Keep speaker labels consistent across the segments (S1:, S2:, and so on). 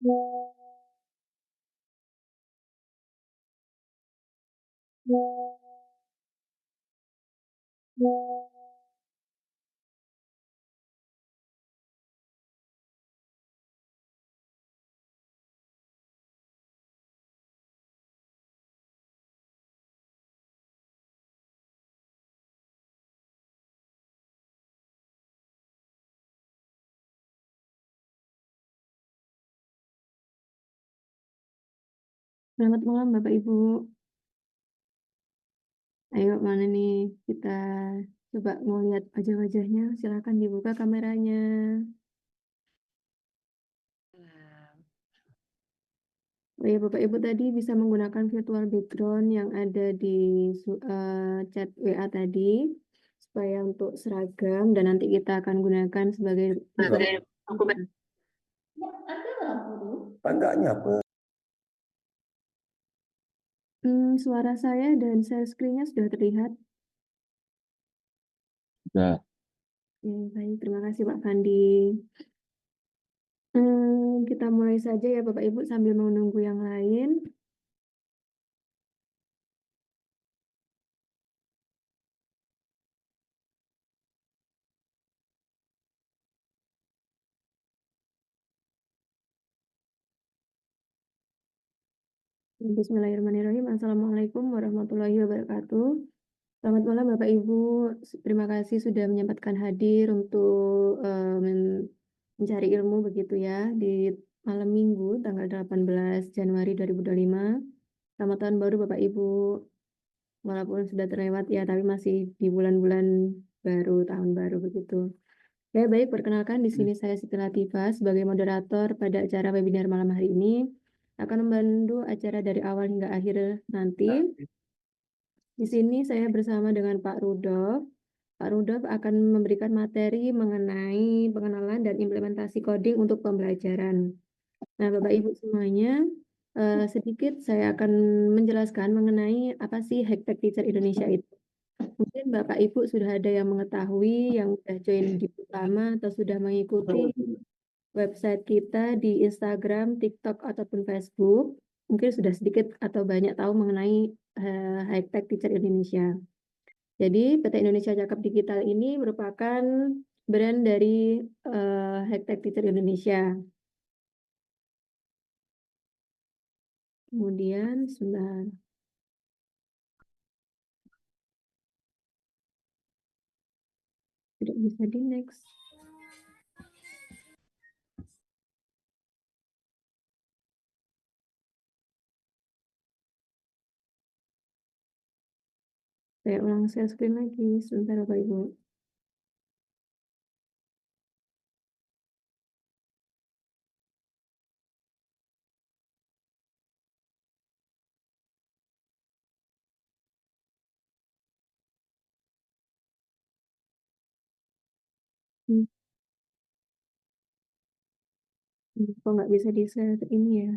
S1: Selamat malam Bapak Ibu. Ayo mana nih kita coba mau lihat wajah-wajahnya. Silakan dibuka kameranya. Oh ya Bapak Ibu tadi bisa menggunakan virtual background yang ada di chat WA tadi supaya untuk seragam dan nanti kita akan gunakan sebagai dokumen.
S2: Enggak nyapa.
S1: Suara saya dan share screen-nya sudah terlihat.
S2: Sudah.
S1: Ya, baik, terima kasih Pak Fandi. Kita mulai saja ya Bapak Ibu sambil menunggu yang lain. Bismillahirrahmanirrahim. Assalamualaikum warahmatullahi wabarakatuh. Selamat malam Bapak Ibu. Terima kasih sudah menyempatkan hadir untuk mencari ilmu begitu ya di malam Minggu tanggal 18 Januari 2025. Selamat tahun baru Bapak Ibu. Walaupun sudah terlewat ya, tapi masih di bulan-bulan baru, tahun baru begitu. Ya, baik, perkenalkan di sini saya Siti Latifah sebagai moderator pada acara webinar malam hari ini. Akan membantu acara dari awal hingga akhir nanti. Di sini saya bersama dengan Pak Rudolf. Pak Rudolf akan memberikan materi mengenai pengenalan dan implementasi coding untuk pembelajaran. Nah, Bapak Ibu semuanya, sedikit saya akan menjelaskan mengenai apa sih Hektek Teacher Indonesia itu. Mungkin Bapak Ibu sudah ada yang mengetahui, yang sudah join di pertama atau sudah mengikuti website kita di Instagram, TikTok, ataupun Facebook. Mungkin sudah sedikit atau banyak tahu mengenai Hektek Teacher Indonesia. Jadi PT Indonesia Cakap Digital ini merupakan brand dari Hektek Teacher Indonesia. Kemudian, sebentar. Tidak bisa di next. Saya ulang share screen lagi. Sebentar Bapak Ibu. Kok nggak bisa di share ini ya?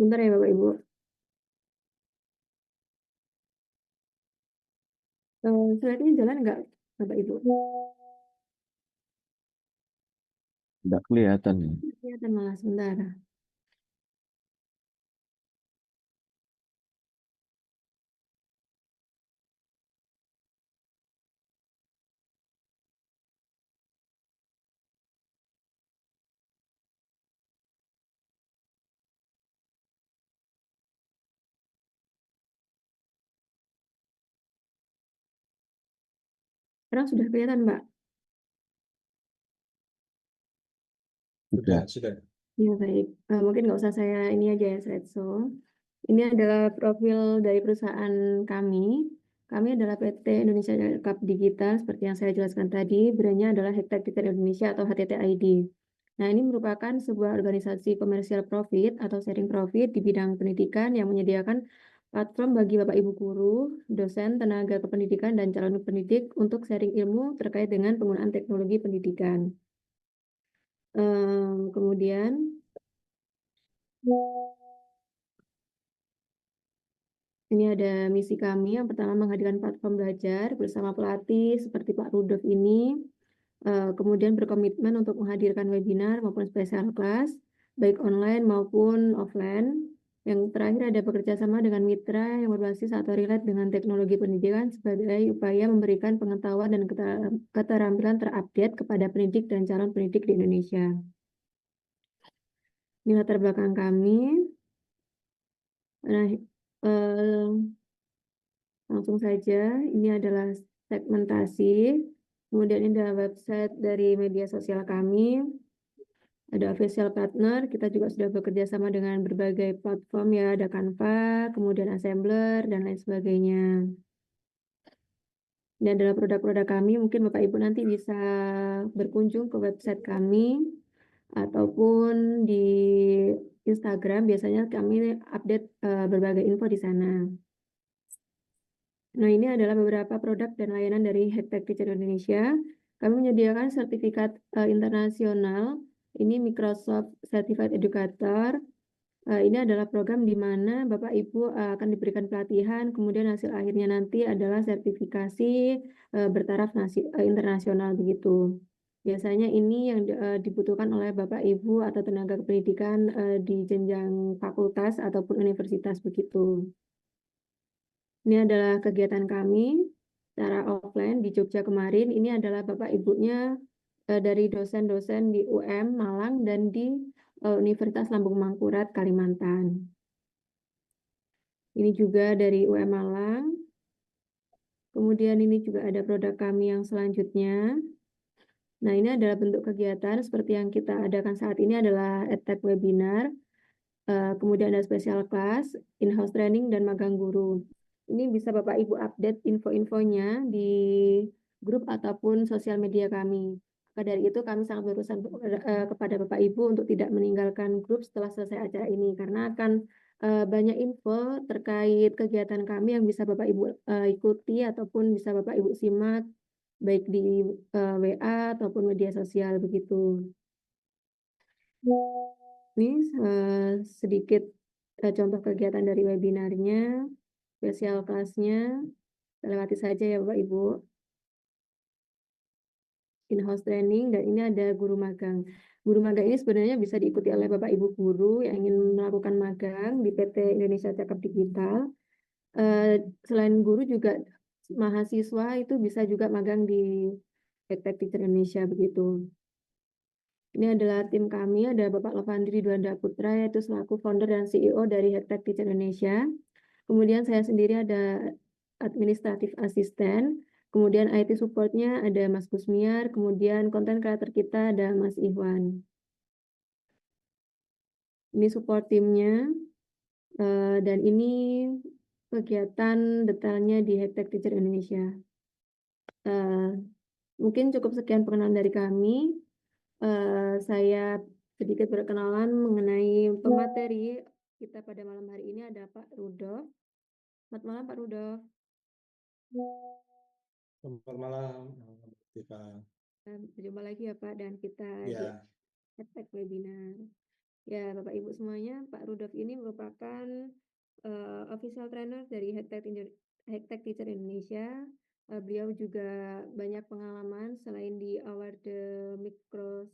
S1: Bentar ya Bapak Ibu. Slide-nya jalan nggak Bapak Ibu?
S2: Tidak kelihatan.
S1: Kelihatan malah sebentar. Sekarang sudah kelihatan Mbak?
S2: Sudah.
S1: Ya baik. Mungkin nggak usah saya ini aja ya slideshow. Ini adalah profil dari perusahaan kami. Kami adalah PT Indonesia Cakap Digital, seperti yang saya jelaskan tadi. Brandnya adalah Hektek Teacher Indonesia atau HTTID. Nah, ini merupakan sebuah organisasi komersial profit atau sharing profit di bidang pendidikan yang menyediakan platform bagi Bapak Ibu guru, dosen, tenaga kependidikan, dan calon pendidik untuk sharing ilmu terkait dengan penggunaan teknologi pendidikan. Kemudian Ini ada misi kami. Yang pertama menghadirkan platform belajar bersama pelatih seperti Pak Rudolf ini. Kemudian berkomitmen untuk menghadirkan webinar maupun spesial kelas, baik online maupun offline. Yang terakhir ada bekerja sama dengan mitra yang berbasis atau relate dengan teknologi pendidikan sebagai upaya memberikan pengetahuan dan keterampilan terupdate kepada pendidik dan calon pendidik di Indonesia. Ini latar belakang kami. Nah, langsung saja, ini adalah segmentasi. Kemudian ini adalah website dari media sosial kami. Ada official partner, kita juga sudah bekerja sama dengan berbagai platform ya, ada Canva, kemudian Assembler, dan lain sebagainya. Ini adalah produk-produk kami, mungkin Bapak Ibu nanti bisa berkunjung ke website kami, ataupun di Instagram, biasanya kami update berbagai info di sana. Nah, ini adalah beberapa produk dan layanan dari Hashtag Teacher Indonesia. Kami menyediakan sertifikat internasional, ini Microsoft Certified Educator. Ini adalah program di mana Bapak Ibu akan diberikan pelatihan, kemudian hasil akhirnya nanti adalah sertifikasi bertaraf internasional begitu. Biasanya ini yang dibutuhkan oleh Bapak Ibu atau tenaga pendidikan di jenjang fakultas ataupun universitas begitu. Ini adalah kegiatan kami secara offline di Jogja kemarin. Ini adalah Bapak Ibunya dari dosen-dosen di UM Malang dan di Universitas Lambung Mangkurat Kalimantan. Ini juga dari UM Malang. Kemudian ini juga ada produk kami yang selanjutnya. Nah, ini adalah bentuk kegiatan seperti yang kita adakan saat ini adalah EdTech webinar. Kemudian ada special class, in-house training, dan magang guru. Ini bisa Bapak Ibu update info-infonya di grup ataupun sosial media kami. Maka dari itu kami sangat berurusan kepada Bapak Ibu untuk tidak meninggalkan grup setelah selesai acara ini, karena akan banyak info terkait kegiatan kami yang bisa Bapak Ibu ikuti ataupun bisa Bapak Ibu simak baik di WA ataupun media sosial begitu. Ini sedikit contoh kegiatan dari webinarnya, spesial kelasnya, lewati saja ya Bapak Ibu. In-house training, dan ini ada guru magang. Guru magang ini sebenarnya bisa diikuti oleh Bapak Ibu guru yang ingin melakukan magang di PT Indonesia Cakap Digital. Selain guru juga mahasiswa itu bisa juga magang di PT Teacher Indonesia begitu. Ini adalah tim kami, ada Bapak Lovandri Dwanda Putra, yaitu selaku founder dan CEO dari Hashtag Teacher Indonesia. Kemudian saya sendiri ada administratif asisten, kemudian IT support-nya ada Mas Kusmiar, kemudian konten creator kita ada Mas Iwan. Ini support timnya, dan ini kegiatan detailnya di Hashtag Teacher Indonesia. Mungkin cukup sekian pengenalan dari kami. Saya sedikit berkenalan mengenai pemateri kita pada malam hari ini ada Pak Rudolf. Selamat malam Pak Rudolf.
S3: Selamat malam, Tika.
S1: Berjumpa lagi ya Pak, dan kita di
S3: Ya,
S1: Hashtag webinar. Ya Bapak Ibu semuanya, Pak Rudolf ini merupakan official trainer dari Hashtag Teacher Indonesia. Beliau juga banyak pengalaman selain di Award the Micro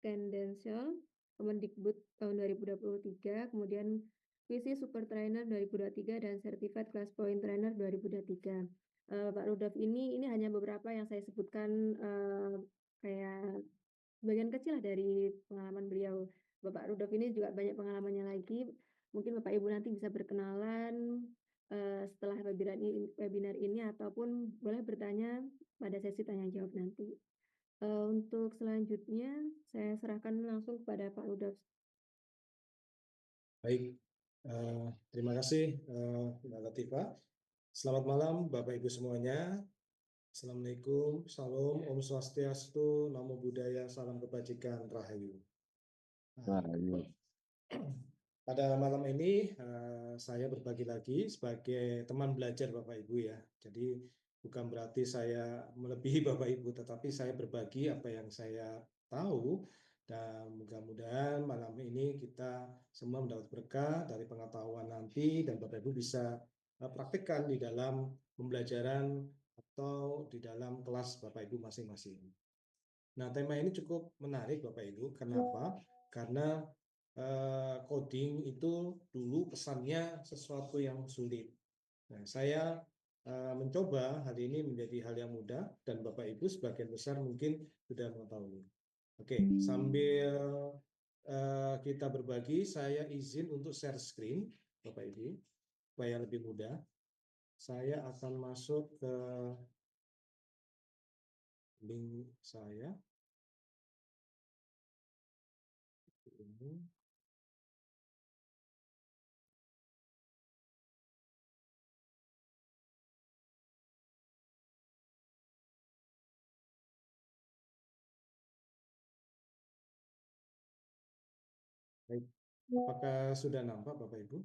S1: Credential Kemendikbud tahun 2023, kemudian Visi Super Trainer 2023 dan Certified Class Point Trainer 2023. Pak Rudolf ini hanya beberapa yang saya sebutkan kayak bagian kecil lah dari pengalaman beliau. Bapak Rudolf ini juga banyak pengalamannya lagi. Mungkin Bapak Ibu nanti bisa berkenalan setelah webinar ini ataupun boleh bertanya pada sesi tanya jawab nanti. Untuk selanjutnya saya serahkan langsung kepada Pak Rudolf.
S3: baik. Terima kasih, Mbak Latifah. Selamat malam, Bapak Ibu semuanya. Assalamualaikum, Salam, Om Swastiastu, Namo Buddhaya, Salam Kebajikan, Rahayu.
S2: Rahayu.
S3: Pada malam ini saya berbagi lagi sebagai teman belajar Bapak Ibu ya. Jadi bukan berarti saya melebihi Bapak Ibu, tetapi saya berbagi apa yang saya tahu, dan mudah-mudahan malam ini kita semua mendapat berkah dari pengetahuan nanti, dan Bapak Ibu bisa praktikkan di dalam pembelajaran atau di dalam kelas Bapak Ibu masing-masing. Nah, tema ini cukup menarik Bapak Ibu. Kenapa? Karena coding itu dulu kesannya sesuatu yang sulit. Nah, saya mencoba hal ini menjadi hal yang mudah dan Bapak Ibu sebagian besar mungkin sudah mengetahui. Oke, sambil kita berbagi, saya izin untuk share screen Bapak Ibu supaya lebih mudah. Saya akan masuk ke link saya. Ini. Baik. Apakah sudah nampak Bapak Ibu?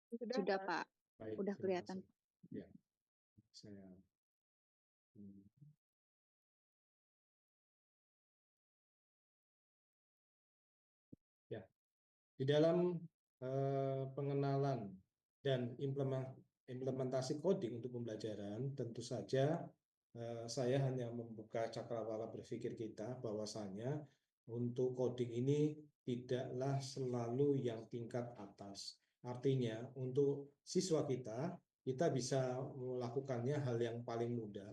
S4: Sudah, Pak.
S3: Baik,
S4: Udah
S3: terima
S4: kelihatan.
S3: kasih. Ya, saya ya, di dalam pengenalan dan implementasi coding untuk pembelajaran, tentu saja saya hanya membuka cakrawala berpikir kita bahwasanya untuk coding ini tidaklah selalu yang tingkat atas. Artinya untuk siswa kita bisa melakukannya hal yang paling mudah.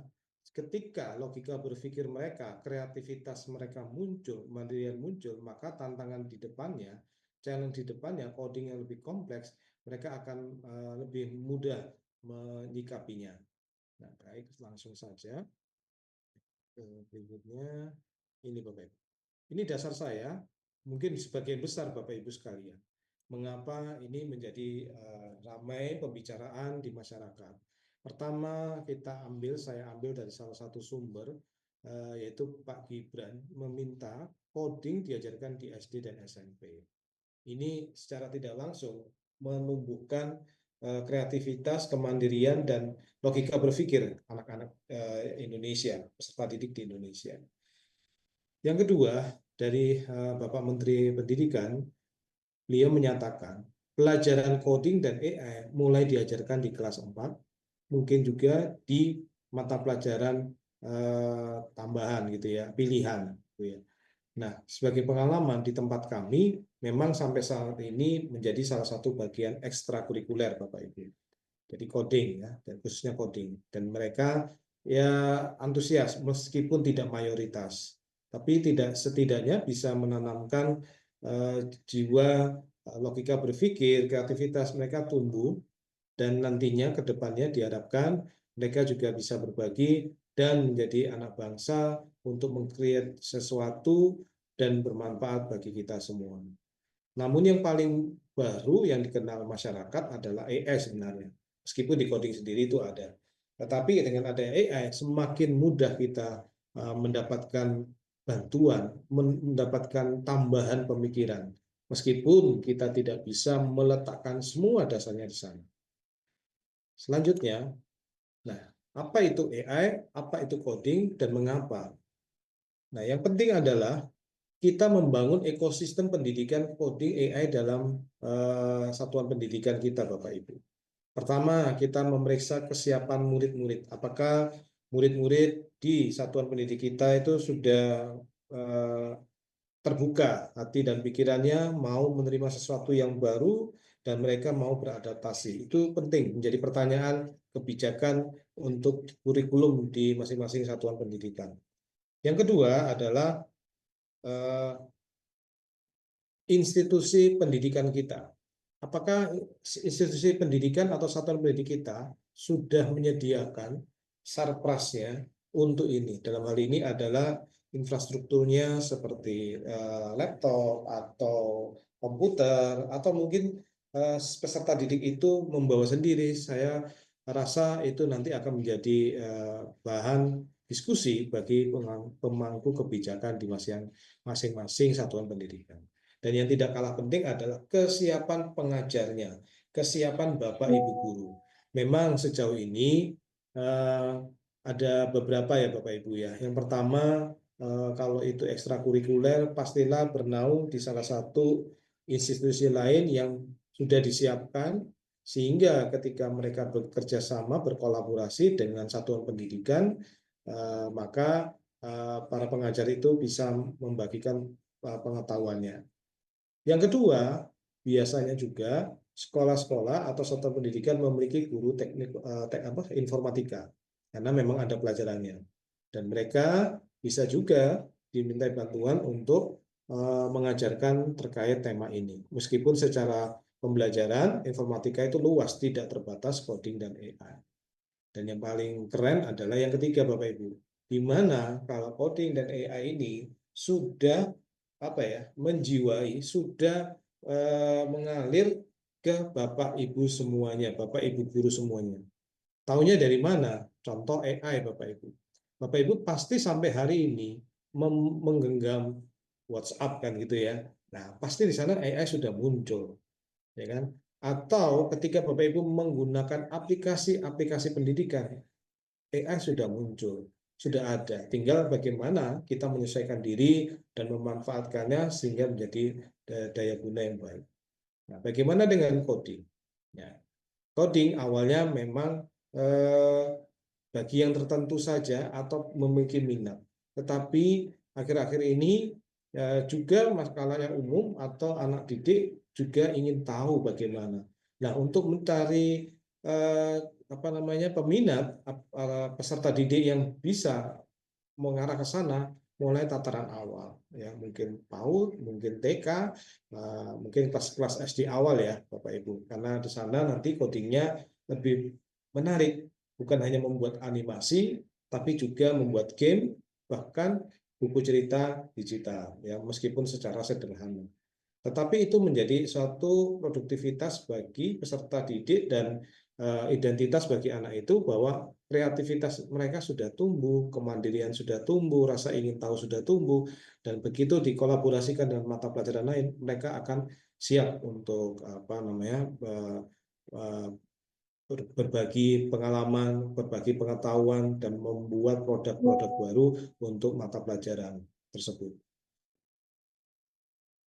S3: Ketika logika berpikir mereka, kreativitas mereka muncul, mandirian muncul, maka tantangan di depannya, challenge di depannya, coding yang lebih kompleks, mereka akan lebih mudah menyikapinya. Nah, baik, langsung saja berikutnya. Ini Bapak Ibu. Ini dasar saya, mungkin sebagian besar Bapak Ibu sekalian. Mengapa ini menjadi ramai pembicaraan di masyarakat? Pertama, saya ambil dari salah satu sumber, yaitu Pak Gibran meminta coding diajarkan di SD dan SMP. Ini secara tidak langsung menumbuhkan kreativitas, kemandirian, dan logika berpikir anak-anak Indonesia, peserta didik di Indonesia. Yang kedua, dari Bapak Menteri Pendidikan, beliau menyatakan pelajaran coding dan AI mulai diajarkan di kelas 4, mungkin juga di mata pelajaran tambahan gitu ya, pilihan gitu ya. Nah, sebagai pengalaman di tempat kami, memang sampai saat ini menjadi salah satu bagian ekstrakurikuler, Bapak Ibu. Jadi coding ya, dan khususnya coding. Dan mereka ya antusias meskipun tidak mayoritas, tapi setidaknya bisa menanamkan jiwa logika berpikir, kreativitas mereka tumbuh, dan nantinya ke depannya diharapkan mereka juga bisa berbagi dan menjadi anak bangsa untuk meng-create sesuatu dan bermanfaat bagi kita semua. Namun yang paling baru yang dikenal masyarakat adalah AI sebenarnya. Meskipun di coding sendiri itu ada. Tetapi dengan adanya AI, semakin mudah kita mendapatkan bantuan, mendapatkan tambahan pemikiran. Meskipun kita tidak bisa meletakkan semua dasarnya di sana. Selanjutnya, nah, apa itu AI, apa itu coding, dan mengapa? Nah, yang penting adalah kita membangun ekosistem pendidikan coding AI dalam satuan pendidikan kita, Bapak Ibu. Pertama, kita memeriksa kesiapan murid-murid. Apakah murid-murid di satuan pendidik kita itu sudah terbuka hati dan pikirannya, mau menerima sesuatu yang baru, dan mereka mau beradaptasi. Itu penting, menjadi pertanyaan kebijakan untuk kurikulum di masing-masing satuan pendidikan. Yang kedua adalah institusi pendidikan kita. Apakah institusi pendidikan atau satuan pendidik kita sudah menyediakan sarprasnya untuk ini? Dalam hal ini adalah infrastrukturnya seperti laptop atau komputer, atau mungkin peserta didik itu membawa sendiri. Saya rasa itu nanti akan menjadi bahan diskusi bagi pemangku kebijakan di masing-masing satuan pendidikan. Dan yang tidak kalah penting adalah kesiapan pengajarnya, kesiapan Bapak Ibu guru. Memang sejauh ini ada beberapa ya Bapak Ibu ya. Yang pertama, kalau itu ekstrakurikuler, pastilah bernaung di salah satu institusi lain yang sudah disiapkan sehingga ketika mereka bekerja sama berkolaborasi dengan satuan pendidikan, maka para pengajar itu bisa membagikan pengetahuannya. Yang kedua, biasanya juga sekolah-sekolah atau satuan pendidikan memiliki guru teknik informatika karena memang ada pelajarannya. Dan mereka bisa juga diminta bantuan untuk mengajarkan terkait tema ini. Meskipun secara pembelajaran informatika itu luas, tidak terbatas coding dan AI. Dan yang paling keren adalah yang ketiga, Bapak Ibu, di mana kalau coding dan AI ini sudah menjiwai, sudah mengalir ke Bapak Ibu semuanya, Bapak Ibu guru semuanya. Taunya dari mana? Contoh AI, Bapak Ibu. Bapak Ibu pasti sampai hari ini menggenggam WhatsApp kan gitu ya. Nah, pasti di sana AI sudah muncul, ya kan? Atau ketika Bapak Ibu menggunakan aplikasi-aplikasi pendidikan, AI sudah muncul, sudah ada. Tinggal bagaimana kita menyesuaikan diri dan memanfaatkannya sehingga menjadi daya guna yang baik. Nah, bagaimana dengan coding? Ya, coding awalnya memang bagi yang tertentu saja atau memiliki minat. Tetapi akhir-akhir ini juga masalah yang umum atau anak didik juga ingin tahu bagaimana. Nah, untuk mencari peminat peserta didik yang bisa mengarah ke sana mulai tataran awal ya, mungkin PAUD, mungkin TK, mungkin kelas-kelas SD awal ya Bapak Ibu, karena di sana nanti codingnya lebih menarik, bukan hanya membuat animasi tapi juga membuat game, bahkan buku cerita digital ya, meskipun secara sederhana. Tetapi itu menjadi suatu produktivitas bagi peserta didik dan identitas bagi anak itu bahwa kreativitas mereka sudah tumbuh, kemandirian sudah tumbuh, rasa ingin tahu sudah tumbuh, dan begitu dikolaborasikan dengan mata pelajaran lain, mereka akan siap untuk berbagi pengalaman, berbagi pengetahuan, dan membuat produk-produk baru untuk mata pelajaran tersebut.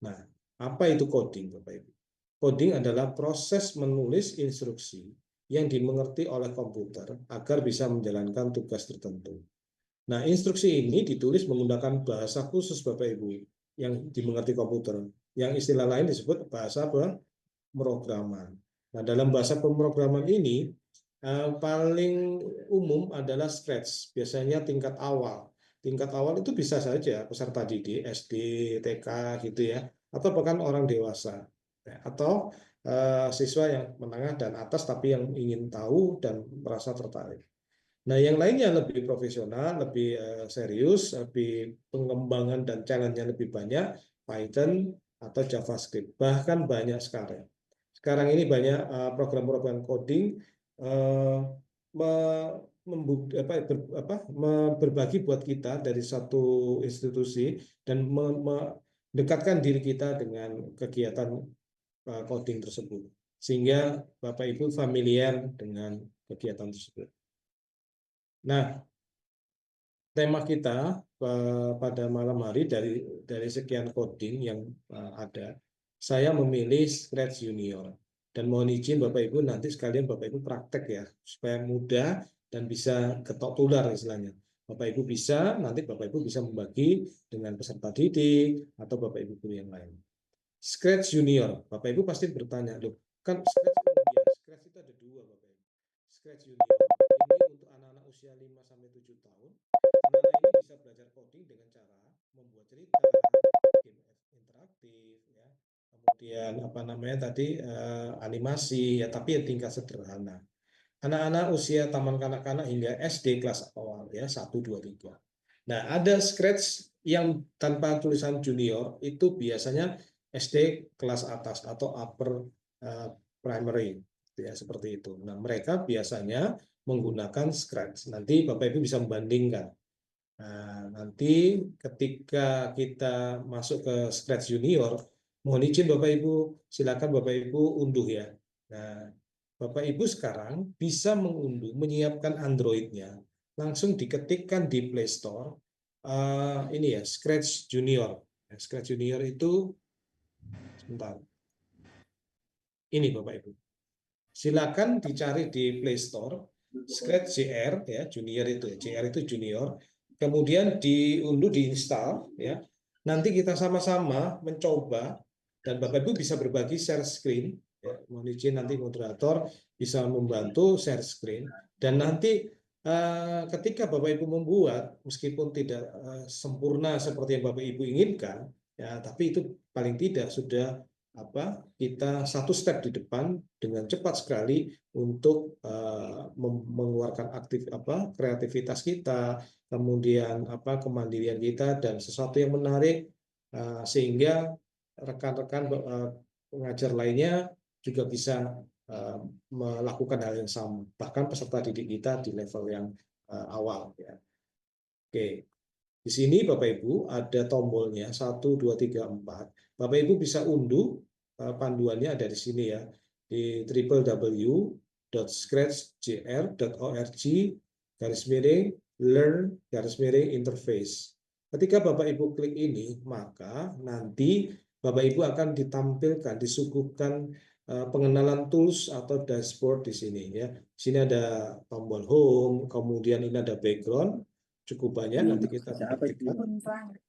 S3: Nah, apa itu coding, Bapak Ibu? Coding adalah proses menulis instruksi yang dimengerti oleh komputer agar bisa menjalankan tugas tertentu. Nah, instruksi ini ditulis menggunakan bahasa khusus, Bapak Ibu, yang dimengerti komputer. Yang istilah lain disebut bahasa pemrograman. Nah, dalam bahasa pemrograman ini paling umum adalah Scratch, biasanya tingkat awal. Tingkat awal itu bisa saja peserta didik SD, TK gitu ya, atau bahkan orang dewasa, atau siswa yang menengah dan atas tapi yang ingin tahu dan merasa tertarik. Nah, yang lainnya lebih profesional, lebih serius, lebih pengembangan dan challenge-nya lebih banyak, Python atau JavaScript, bahkan banyak sekarang. Sekarang ini banyak program-program coding berbagi buat kita dari satu institusi dan mendekatkan diri kita dengan kegiatan coding tersebut, sehingga Bapak Ibu familiar dengan kegiatan tersebut. Nah, tema kita pada malam hari dari sekian coding yang ada, saya memilih Scratch Junior. Dan mohon izin Bapak Ibu nanti sekalian Bapak Ibu praktek ya, supaya mudah dan bisa ketok tular istilahnya. Bapak Ibu bisa, nanti Bapak Ibu bisa membagi dengan peserta didik atau Bapak Ibu guru yang lain. Scratch Junior, Bapak Ibu pasti bertanya, loh, kan Scratch itu ada dua Bapak Ibu. Scratch Junior ini untuk anak-anak usia 5-7 tahun. Anak-anak ini bisa belajar coding dengan cara membuat cerita, game interaktif, ya. Kemudian animasi, ya, tapi tingkat sederhana. Anak-anak usia taman kanak-kanak hingga SD kelas awal, ya, 1, 2, 3. Nah, ada Scratch yang tanpa tulisan junior itu biasanya SD kelas atas atau upper primary, ya, seperti itu. Nah, mereka biasanya menggunakan Scratch. Nanti Bapak Ibu bisa membandingkan. Nah, nanti ketika kita masuk ke Scratch Junior, mohon izin Bapak Ibu, silakan Bapak Ibu unduh ya. Nah, Bapak Ibu sekarang bisa mengunduh, menyiapkan Android-nya, langsung diketikkan di Play Store. Ini ya, Scratch Junior. Scratch Junior itu, sebentar. Ini Bapak Ibu. Silakan dicari di Play Store, Scratch JR ya, junior itu ya, JR itu junior. Kemudian diunduh, diinstal ya. Nanti kita sama-sama mencoba dan Bapak Ibu bisa berbagi share screen ya. Mohon izin nanti moderator bisa membantu share screen dan nanti ketika Bapak Ibu membuat meskipun tidak sempurna seperti yang Bapak Ibu inginkan ya, tapi itu paling tidak sudah kita satu step di depan dengan cepat sekali untuk mengeluarkan kreativitas kita, kemudian kemandirian kita dan sesuatu yang menarik sehingga rekan-rekan pengajar lainnya juga bisa melakukan hal yang sama, bahkan peserta didik kita di level yang awal ya. Oke. Di sini Bapak Ibu ada tombolnya 1, 2, 3, 4. Bapak Ibu bisa unduh panduannya ada di sini ya, di www.scratchjr.org/learn-interface. Ketika Bapak Ibu klik ini, maka nanti Bapak Ibu akan ditampilkan, disuguhkan pengenalan tools atau dashboard di sini ya. Di sini ada tombol home, kemudian ini ada background, cukup banyak, nanti kita praktikkan.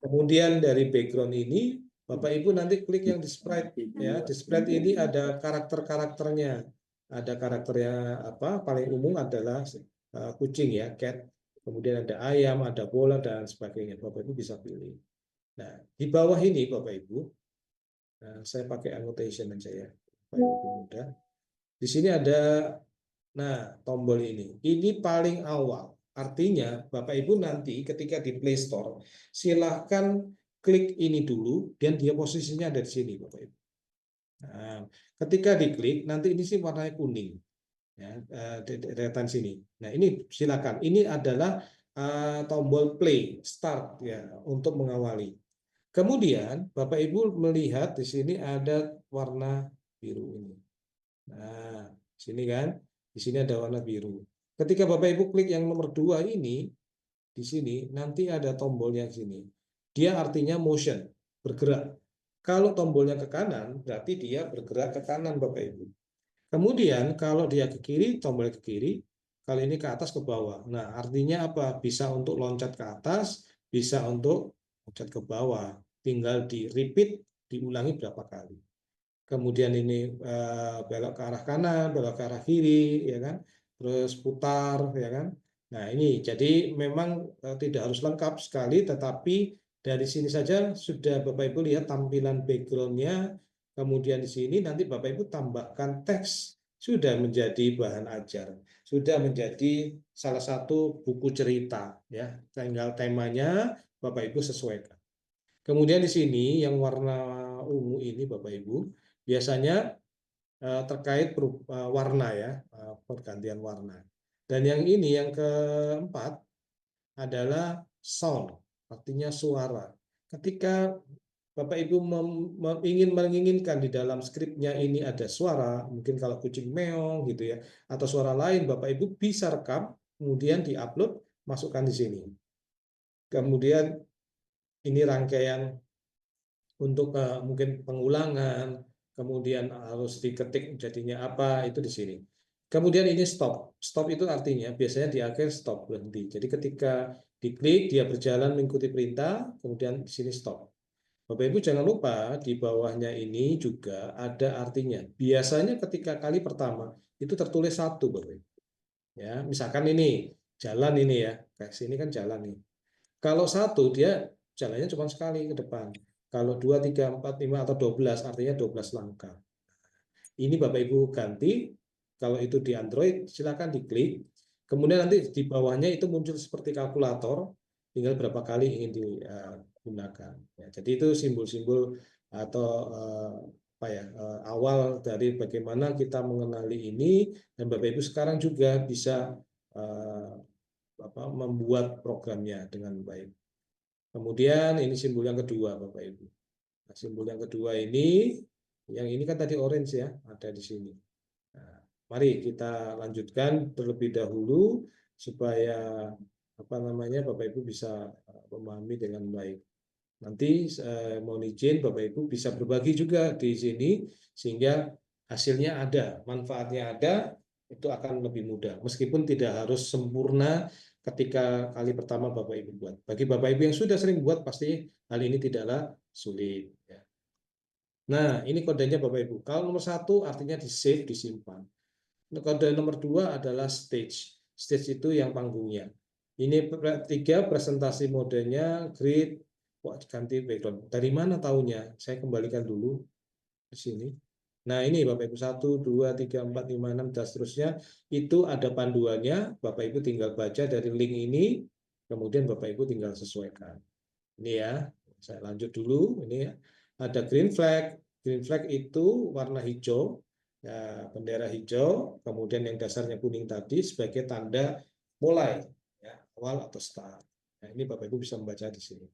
S3: Kemudian dari background ini, Bapak Ibu nanti klik yang di sprite ya. Di sprite ini ada karakter-karakternya. Ada karakternya paling umum adalah kucing ya, cat. Kemudian ada ayam, ada bola dan sebagainya. Bapak Ibu bisa pilih. Nah, di bawah ini Bapak Ibu, saya pakai annotation aja ya. Bapak Ibu mudah. Di sini ada tombol ini. Ini paling awal. Artinya, Bapak Ibu nanti ketika di Play Store, silahkan klik ini dulu, dan dia posisinya ada di sini, Bapak Ibu. Nah, ketika diklik, nanti ini sih warnanya kuning. Ya, deretan sini. Nah, ini silakan. Ini adalah tombol play, start ya, untuk mengawali. Kemudian, Bapak Ibu melihat di sini ada warna biru ini. Nah, sini kan, di sini ada warna biru. Ketika Bapak Ibu klik yang nomor 2 ini, di sini nanti ada tombolnya di sini. Dia artinya motion, bergerak. Kalau tombolnya ke kanan, berarti dia bergerak ke kanan Bapak Ibu. Kemudian kalau dia ke kiri, tombolnya ke kiri. Kalau ini ke atas, ke bawah. Nah, artinya apa? Bisa untuk loncat ke atas, bisa untuk loncat ke bawah. Tinggal di repeat, diulangi berapa kali. Kemudian ini belok ke arah kanan, belok ke arah kiri, ya kan, terus putar, ya kan. Nah ini jadi memang tidak harus lengkap sekali, tetapi dari sini saja sudah Bapak Ibu lihat tampilan backgroundnya. Kemudian di sini nanti Bapak Ibu tambahkan teks, sudah menjadi bahan ajar, sudah menjadi salah satu buku cerita, ya. Tinggal temanya Bapak Ibu sesuaikan. Kemudian di sini yang warna ungu ini Bapak Ibu biasanya terkait warna ya, pergantian warna. Dan yang ini yang keempat adalah sound, artinya suara. Ketika Bapak Ibu menginginkan di dalam skripnya ini ada suara, mungkin kalau kucing meong gitu ya, atau suara lain, Bapak Ibu bisa rekam, kemudian diupload, masukkan di sini. Kemudian ini rangkaian untuk mungkin pengulangan, kemudian harus diketik jadinya apa, itu di sini. Kemudian ini stop. Stop itu artinya biasanya di akhir stop, berhenti. Jadi ketika diklik, dia berjalan mengikuti perintah, kemudian di sini stop. Bapak Ibu jangan lupa di bawahnya ini juga ada artinya. Biasanya ketika kali pertama itu tertulis 1, Bapak Ibu. Ya, misalkan ini jalan ini ya, kayak sini kan jalan nih. Kalau 1 dia jalannya cuma sekali ke depan. Kalau 2, 3, 4, 5 atau 12 artinya 12 langkah. Ini Bapak Ibu ganti. Kalau itu di Android silakan diklik. Kemudian nanti di bawahnya itu muncul seperti kalkulator. Tinggal berapa kali ingin digunakan. Ya, jadi itu simbol-simbol atau awal dari bagaimana kita mengenali ini, dan Bapak Ibu sekarang juga bisa membuat programnya dengan baik. Kemudian ini simbol yang kedua, Bapak Ibu. Nah, simbol yang kedua ini, yang ini kan tadi orange ya, ada di sini. Nah, mari kita lanjutkan terlebih dahulu supaya Bapak Ibu bisa memahami dengan baik. Nanti mohon izin Bapak Ibu bisa berbagi juga di sini sehingga hasilnya ada, manfaatnya ada, itu akan lebih mudah. Meskipun tidak harus sempurna ketika kali pertama Bapak Ibu buat. Bagi Bapak Ibu yang sudah sering buat, pasti hal ini tidaklah sulit. Ya. Nah, ini kodenya Bapak Ibu. Kalau nomor 1 artinya di save, disimpan. Kode nomor 2 adalah stage. Stage itu yang panggungnya. Ini 3 presentasi modenya, grid, ganti background. Dari mana tahunya? Saya kembalikan dulu di sini. Nah, ini Bapak Ibu 1, 2, 3, 4, 5, 6, dan seterusnya. Itu ada panduannya. Bapak Ibu tinggal baca dari link ini. Kemudian Bapak Ibu tinggal sesuaikan. Ini ya, saya lanjut dulu. Ini ada green flag. Green flag itu warna hijau. Ya, bendera hijau, kemudian yang dasarnya kuning tadi sebagai tanda mulai, ya, awal atau start. Nah, ini Bapak Ibu bisa membaca di sini.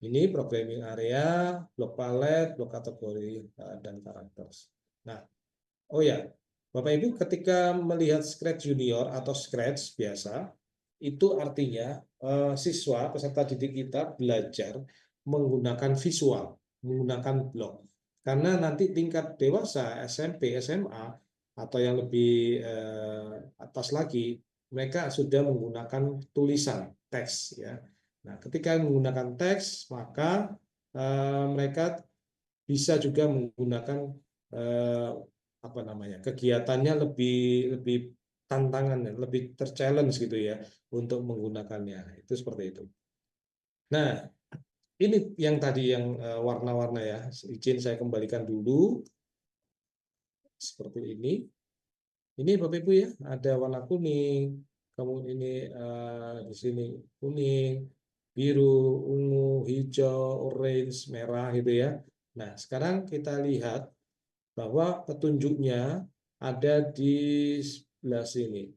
S3: Ini programming area, blok palet, blok kategori, dan karakter. Nah, oh ya, Bapak Ibu ketika melihat Scratch Junior atau Scratch biasa, itu artinya siswa peserta didik kita belajar menggunakan visual, menggunakan blok. Karena nanti tingkat dewasa SMP, SMA atau yang lebih atas lagi, mereka sudah menggunakan tulisan teks ya. Nah, ketika menggunakan teks, maka mereka bisa juga menggunakan apa namanya, kegiatannya lebih tantangan, lebih terchallenge gitu ya untuk menggunakannya. Itu seperti itu. Nah, ini yang tadi yang warna-warna ya. Izin saya kembalikan dulu seperti ini. Ini Bapak Ibu ya, ada warna kuning, kemudian ini di sini kuning, biru, ungu, hijau, orange, merah gitu ya. Nah, sekarang kita lihat bahwa petunjuknya ada di sebelah sini.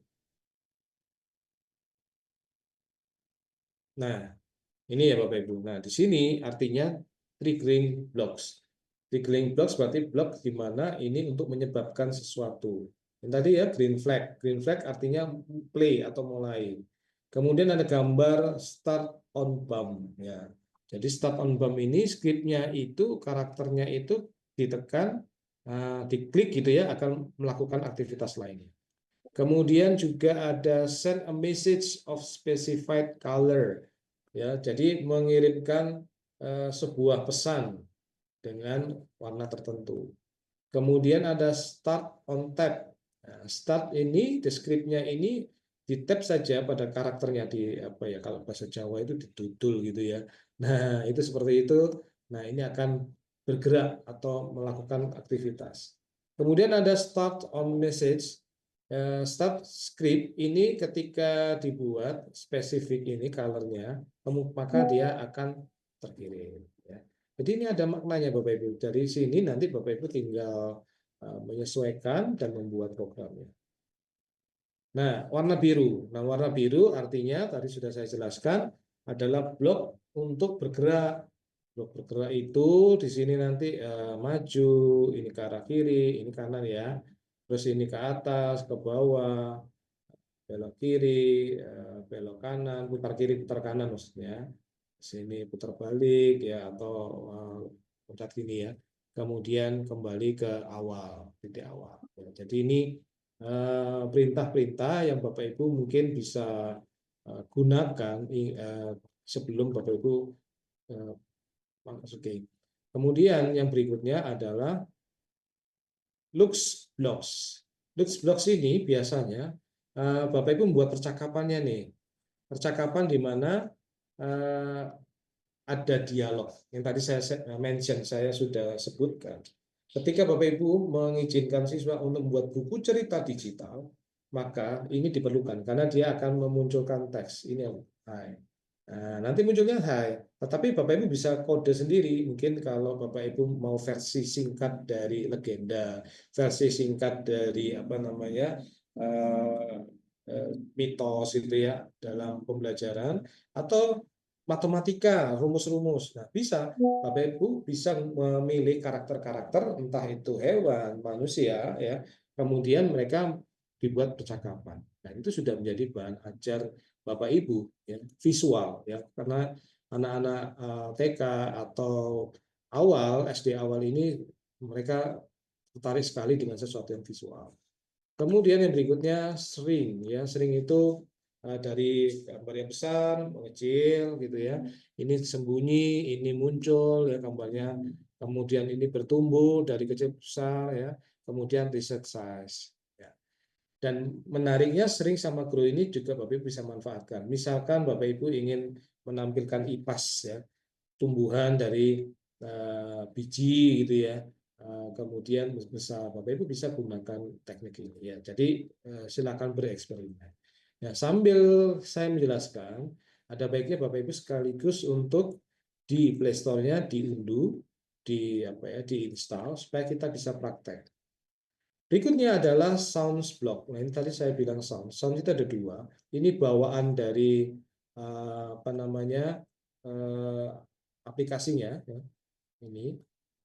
S3: Nah, ini ya Bapak Ibu. Nah, di sini artinya triggering blocks. Triggering blocks berarti blok di mana ini untuk menyebabkan sesuatu. Yang tadi ya green flag. Green flag artinya play atau mulai. Kemudian ada gambar start on bump ya. Jadi start on bump ini scriptnya itu karakternya itu ditekan, diklik gitu ya akan melakukan aktivitas lainnya. Kemudian juga ada send a message of specified color. Ya, jadi mengirimkan sebuah pesan dengan warna tertentu. Kemudian ada start on tab. Nah, start ini, deskripsinya ini di tab saja pada karakternya di apa ya kalau bahasa Jawa itu didudul gitu ya. Nah, itu seperti itu. Nah, ini akan bergerak atau melakukan aktivitas. Kemudian ada start on message. Start script ini ketika dibuat spesifik ini colornya, maka dia akan terkirim. Ya. Jadi ini ada maknanya Bapak Ibu. Dari sini nanti Bapak Ibu tinggal menyesuaikan dan membuat programnya. Nah, warna biru. Nah, warna biru artinya tadi sudah saya jelaskan adalah blok untuk bergerak. Blok bergerak itu di sini nanti maju, ini ke arah kiri, ini kanan ya. Terus ini ke atas, ke bawah, belok kiri, belok kanan, putar kiri, putar kanan maksudnya. Sini putar balik ya atau putar gini ya. Kemudian kembali ke awal, titik awal. Ya, jadi ini perintah-perintah yang Bapak Ibu mungkin bisa gunakan sebelum Bapak Ibu masuk game. Kemudian yang berikutnya adalah Lux Blocks. Lux Blocks ini biasanya Bapak Ibu membuat percakapannya nih. Percakapan di mana ada dialog. Yang tadi saya mention, saya sudah sebutkan. Ketika Bapak Ibu mengizinkan siswa untuk membuat buku cerita digital, maka ini diperlukan karena dia akan memunculkan teks. Ini yang hai. Nah, nanti munculnya hai. Tetapi Bapak Ibu bisa kode sendiri. Mungkin kalau Bapak Ibu mau versi singkat dari legenda, versi singkat dari apa namanya mitos itu ya dalam pembelajaran atau matematika, rumus-rumus. Nah, bisa Bapak Ibu bisa memilih karakter-karakter entah itu hewan, manusia ya. Kemudian mereka dibuat percakapan. Nah, itu sudah menjadi bahan ajar Bapak Ibu ya, visual ya. Karena anak-anak TK atau awal SD awal ini mereka tertarik sekali dengan sesuatu yang visual. Kemudian yang berikutnya shrink ya. Shrink itu dari gambar yang besar mengecil gitu ya. Ini sembunyi, ini muncul ya gambarnya. Kemudian ini bertumbuh dari kecil besar ya. Kemudian reset size. Ya. Dan menariknya shrink sama grow ini juga Bapak Ibu bisa manfaatkan. Misalkan Bapak Ibu ingin menampilkan IPAS ya, tumbuhan dari biji gitu ya. Kemudian besar, Bapak Ibu bisa gunakan teknik ini ya. Jadi silakan bereksperimen. Ya, sambil saya menjelaskan, ada baiknya Bapak Ibu sekaligus untuk di Play Store-nya diunduh, diinstal supaya kita bisa praktek. Berikutnya adalah Sounds Block. Nah, ini tadi saya bilang sound. Sound itu ada dua. Ini bawaan dari aplikasinya. Ya.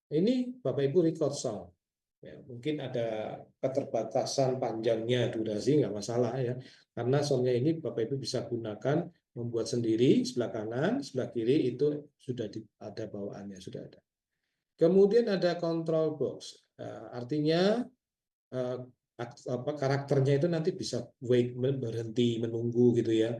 S3: Ini Bapak Ibu record sound. Ya, mungkin ada keterbatasan panjangnya durasi, nggak masalah ya. Karena soundnya ini Bapak Ibu bisa gunakan membuat sendiri sebelah kanan, sebelah kiri itu sudah ada bawaannya, sudah ada. Kemudian ada control box. Artinya karakternya itu nanti bisa wait, berhenti, menunggu gitu ya,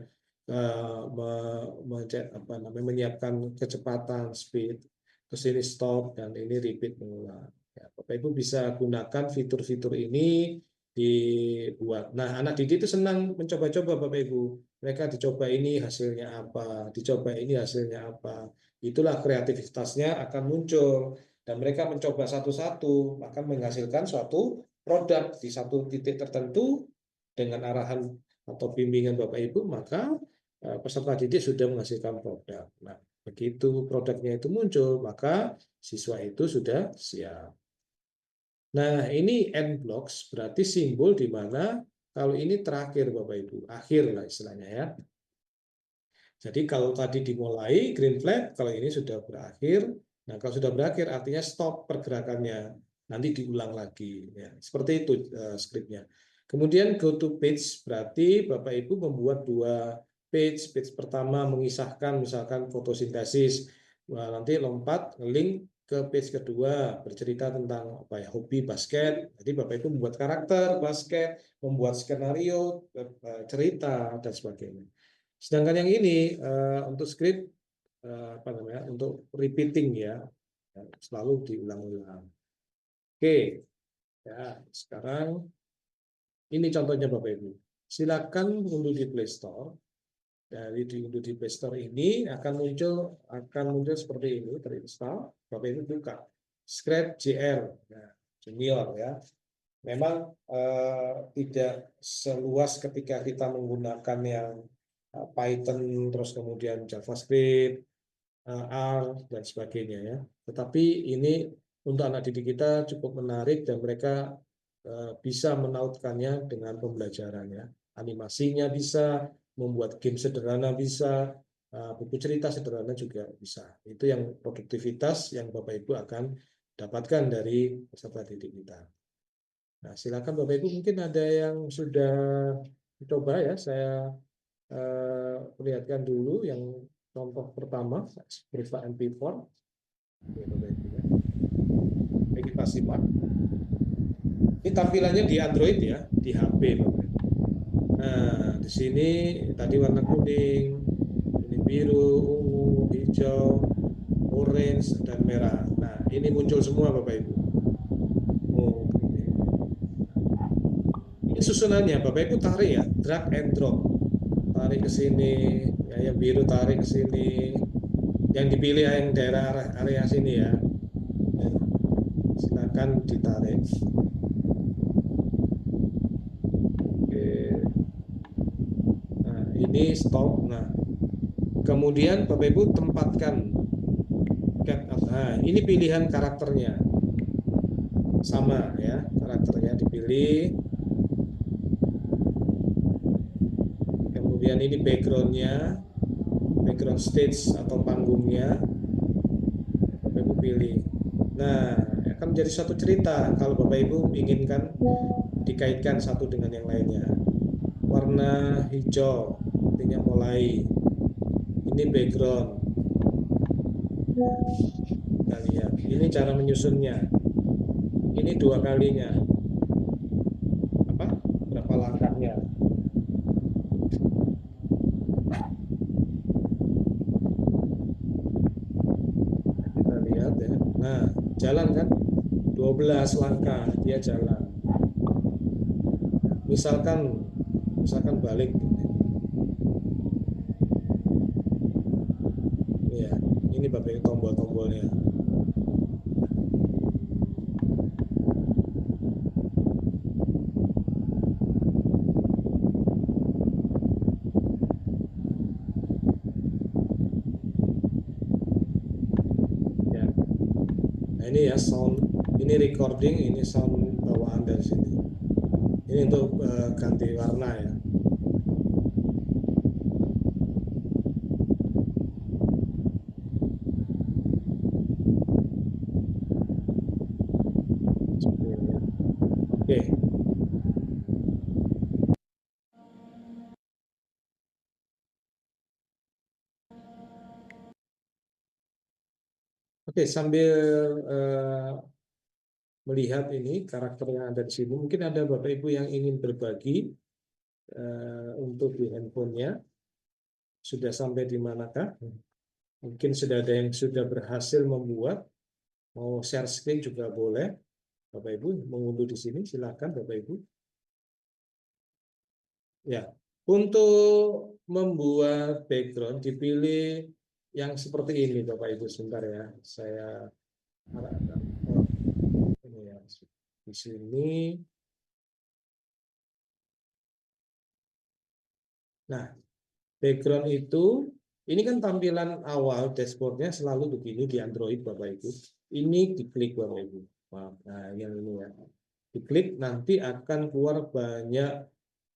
S3: menyiapkan kecepatan, speed, terus ini stop dan ini repeat mengulang. Ya, Bapak Ibu bisa gunakan fitur-fitur ini dibuat. Nah, anak didik itu senang mencoba-coba Bapak Ibu. Mereka dicoba ini hasilnya apa, dicoba ini hasilnya apa. Itulah kreativitasnya akan muncul dan mereka mencoba satu-satu akan menghasilkan suatu produk di satu titik tertentu dengan arahan atau bimbingan Bapak Ibu, maka peserta didik sudah menghasilkan produk. Nah, begitu produknya itu muncul, maka siswa itu sudah siap. Nah, ini end blocks berarti simbol di mana kalau ini terakhir Bapak Ibu, akhir lah istilahnya ya. Jadi kalau tadi dimulai green flag, kalau ini sudah berakhir. Nah, kalau sudah berakhir artinya stop pergerakannya. Nanti diulang lagi. Ya, seperti itu skripnya. Kemudian go to page berarti Bapak Ibu membuat dua page. Page pertama mengisahkan misalkan fotosintesis. Nah, nanti lompat link ke page kedua bercerita tentang apa ya, hobi basket. Jadi Bapak Ibu membuat karakter basket, membuat skenario, cerita dan sebagainya. Sedangkan yang ini untuk skrip untuk repeating ya, selalu diulang-ulang. Oke, ya sekarang ini contohnya Bapak Ibu. Silakan unduh di Play Store. Dari diunduh di Play Store ini akan muncul seperti ini terinstall. Bapak Ibu buka Scratch JR, nah, Junior ya. Memang tidak seluas ketika kita menggunakan yang Python, terus kemudian JavaScript, R, dan sebagainya ya. Tetapi ini untuk anak didik kita cukup menarik dan mereka bisa menautkannya dengan pembelajarannya. Animasinya bisa, membuat game sederhana bisa, buku cerita sederhana juga bisa. Itu yang produktivitas yang Bapak Ibu akan dapatkan dari peserta didik kita. Nah, silakan Bapak Ibu, mungkin ada yang sudah coba ya, saya perlihatkan dulu yang contoh pertama berupa MP4. Ini kita simak. Ini tampilannya di Android ya, di HP. Nah, di sini tadi warna kuning, ini biru, ungu, hijau, orange, dan merah. Nah, ini muncul semua Bapak Ibu. Oh, ini susunannya, Bapak Ibu tarik ya, drag and drop. Tarik ke sini, ya, yang biru tarik ke sini, yang dipilih yang daerah area sini ya. Silakan ditarik. Oke. Nah, ini stop. Nah, kemudian Bapak Ibu tempatkan. Nah, ini pilihan karakternya. Sama ya, karakternya dipilih. Kemudian ini background-nya, background stage atau panggungnya, Bapak Ibu pilih. Nah, akan menjadi suatu cerita kalau Bapak Ibu inginkan dikaitkan satu dengan yang lainnya. Warna hijau, artinya mulai. Ini background. Kita lihat, ini cara menyusunnya. ini 2 kalinya. Apa? Berapa langkahnya? Kita lihat ya. Nah, jalan kan? 12 langkah dia jalan. Misalkan balik gitu. Iya, ini Bapak Ibu tombol-tombolnya. Ya. Nah, ini ya sound, ini recording, ini sound bawaan dari sini. Ini untuk ganti warna ya. Seperti ini ya. Oke. Oke, sambil melihat ini karakter yang ada di sini, mungkin ada Bapak Ibu yang ingin berbagi untuk di handphonenya. Sudah sampai di manakah? Mungkin sudah ada yang sudah berhasil membuat, mau share screen juga boleh. Bapak Ibu mengunduh di sini, silakan Bapak Ibu. Ya, untuk membuat background dipilih yang seperti ini Bapak Ibu, sebentar ya. Saya arahkan. Oh, ini ya. Di sini. Nah, background itu, ini kan tampilan awal dashboardnya selalu begini di Android Bapak Ibu. Ini diklik Bapak Ibu. Nah, yang ini ya. Diklik nanti akan keluar banyak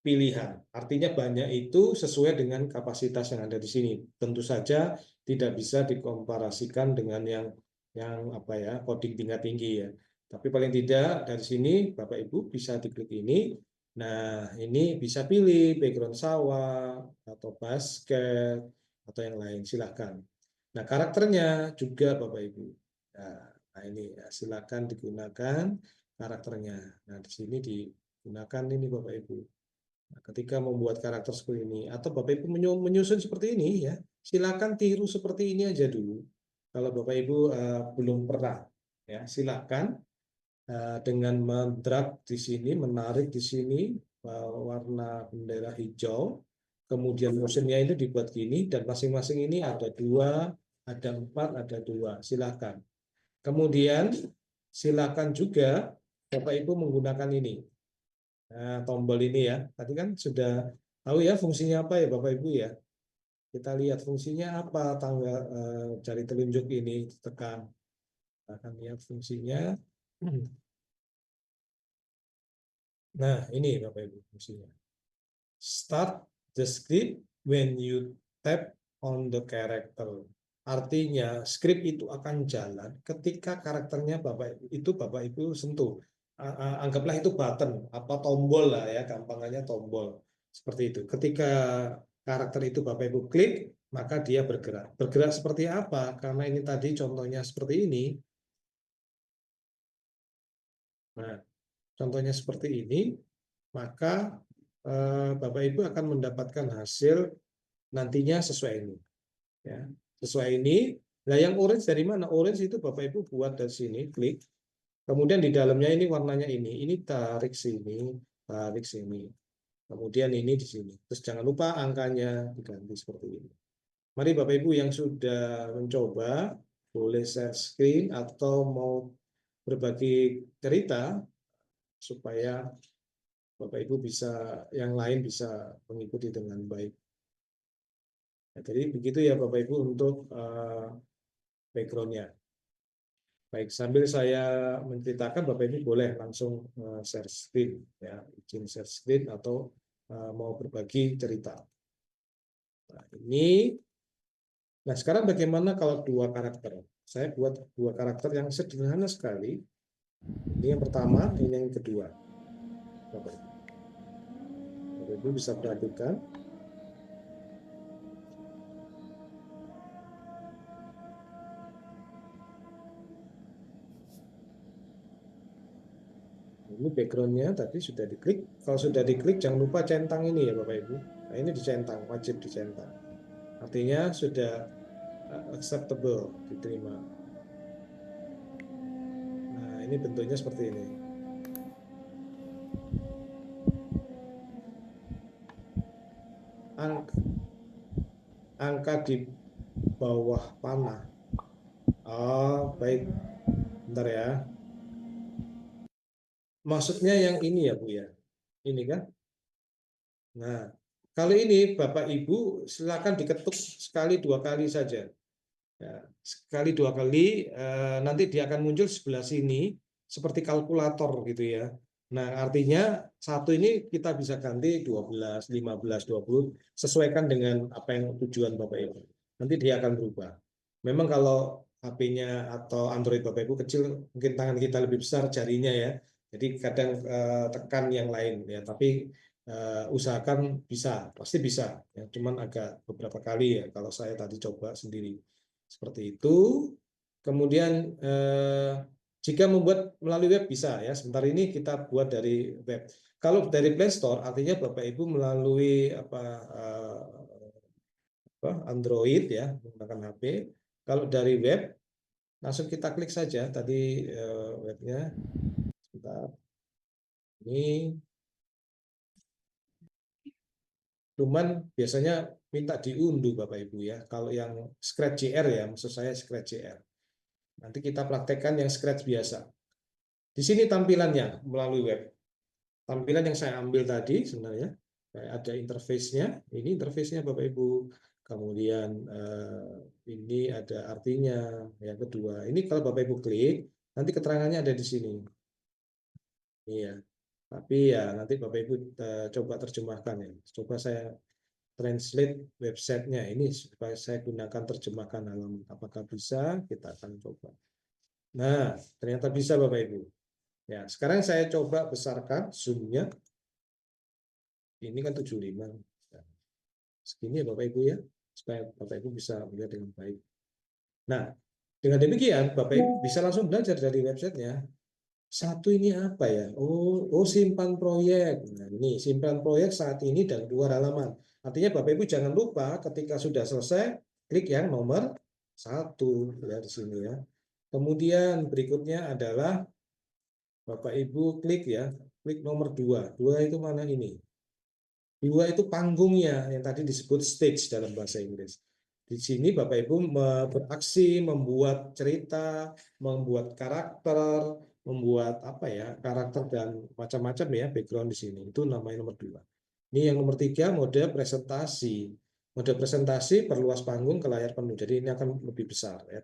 S3: pilihan. Artinya banyak itu sesuai dengan kapasitas yang ada di sini. Tentu saja tidak bisa dikomparasikan dengan yang apa ya, coding tingkat tinggi ya. Tapi paling tidak dari sini Bapak Ibu bisa diklik ini. Nah, ini bisa pilih background sawah atau basket atau yang lain, silahkan. Nah, karakternya juga Bapak Ibu. Nah, ini ya, silakan digunakan karakternya. Nah, di sini digunakan ini Bapak Ibu. Nah, ketika membuat karakter seperti ini, atau Bapak Ibu menyusun seperti ini ya, silakan tiru seperti ini aja dulu. Kalau Bapak Ibu belum pernah, ya silakan dengan mendrag di sini, menarik di sini warna bendera hijau, kemudian motionnya itu dibuat gini, dan masing-masing ini ada 2, ada 4, ada 2. Silakan. Kemudian silakan juga Bapak Ibu menggunakan ini. Nah, tombol ini ya. Tadi kan sudah tahu ya fungsinya apa ya Bapak Ibu ya. Kita lihat fungsinya apa, tanggal jari telunjuk ini tekan. Kita akan lihat fungsinya. Nah, ini Bapak Ibu fungsinya. Start the script when you tap on the character. Artinya script itu akan jalan ketika karakternya Bapak Ibu sentuh. Anggaplah itu button, apa tombol lah ya, gampangannya tombol. Seperti itu. Ketika karakter itu Bapak Ibu klik, maka dia bergerak. Bergerak seperti apa? Karena ini tadi contohnya seperti ini. Nah, contohnya seperti ini, maka Bapak Ibu akan mendapatkan hasil nantinya sesuai ini. Ya, sesuai ini. Nah, yang orange dari mana? Orange itu Bapak Ibu buat dari sini, klik. Kemudian di dalamnya ini warnanya ini tarik sini, tarik sini. Kemudian ini di sini. Terus jangan lupa angkanya diganti seperti ini. Mari Bapak Ibu yang sudah mencoba, boleh share screen atau mau berbagi cerita supaya Bapak Ibu bisa, yang lain bisa mengikuti dengan baik. Nah, jadi begitu ya Bapak Ibu untuk background-nya. Baik, sambil saya menceritakan, Bapak Ibu boleh langsung share screen, ya, izin share screen atau mau berbagi cerita. Nah, ini, nah sekarang bagaimana kalau 2 karakter? Saya buat 2 karakter yang sederhana sekali. Ini yang pertama, ini yang kedua. Bapak Ibu bisa perhatikan. Ini backgroundnya tadi sudah diklik. Kalau sudah diklik, jangan lupa centang ini ya Bapak Ibu. Nah, ini dicentang, wajib dicentang. Artinya sudah acceptable, diterima. Nah, ini bentuknya seperti ini. Angka di bawah panah. Oh, baik. Bentar ya. Maksudnya yang ini ya Bu ya. Ini kan. Nah, kalau ini Bapak Ibu silakan diketuk sekali 2 kali saja. Ya, sekali 2 kali nanti dia akan muncul sebelah sini seperti kalkulator gitu ya. Nah, artinya satu ini kita bisa ganti 12, 15, 20 sesuaikan dengan apa yang tujuan Bapak Ibu. Nanti dia akan berubah. Memang kalau HP-nya atau Android Bapak Ibu kecil, mungkin tangan kita lebih besar jarinya ya. Jadi kadang tekan yang lain ya, tapi usahakan bisa, pasti bisa ya. Cuman agak beberapa kali ya kalau saya tadi coba sendiri. Seperti itu. Kemudian jika membuat melalui web bisa ya. Sebentar ini kita buat dari web. Kalau dari Play Store artinya Bapak Ibu melalui Android ya, menggunakan HP. Kalau dari web langsung kita klik saja tadi webnya. Sebentar. Ini cuman biasanya minta diunduh Bapak Ibu ya. Kalau yang Scratch JR ya, maksud saya Scratch JR. Nanti kita praktekkan yang Scratch biasa. Di sini tampilannya melalui web. Tampilan yang saya ambil tadi sebenarnya ada interface-nya. Ini interface-nya Bapak Ibu. Kemudian ini ada artinya. Yang kedua, ini kalau Bapak Ibu klik, nanti keterangannya ada di sini. Iya. Tapi ya nanti Bapak Ibu coba terjemahkan ya. Coba saya translate websitenya ini supaya saya gunakan terjemahkan halaman. Apakah bisa? Kita akan coba. Nah, ternyata bisa Bapak Ibu. Ya, sekarang saya coba besarkan zoom-nya. Ini kan 75. Segini ya Bapak Ibu ya, supaya Bapak Ibu bisa melihat dengan baik. Nah, dengan demikian Bapak Ibu bisa langsung belajar dari websitenya. Satu ini apa ya? Oh simpan proyek. Nah, ini simpan proyek saat ini dan luar halaman. Artinya Bapak Ibu jangan lupa ketika sudah selesai, klik yang nomor 1 ya di sini ya. Kemudian berikutnya adalah Bapak Ibu klik ya, klik nomor 2. 2 itu mana ini? 2 itu panggungnya yang tadi disebut stage dalam bahasa Inggris. Di sini Bapak Ibu beraksi, membuat cerita, membuat karakter, membuat apa ya, karakter dan macam-macam ya background di sini. Itu namanya nomor 2. Ini yang nomor 3 mode presentasi. Mode presentasi perluas panggung ke layar penuh. Jadi ini akan lebih besar ya,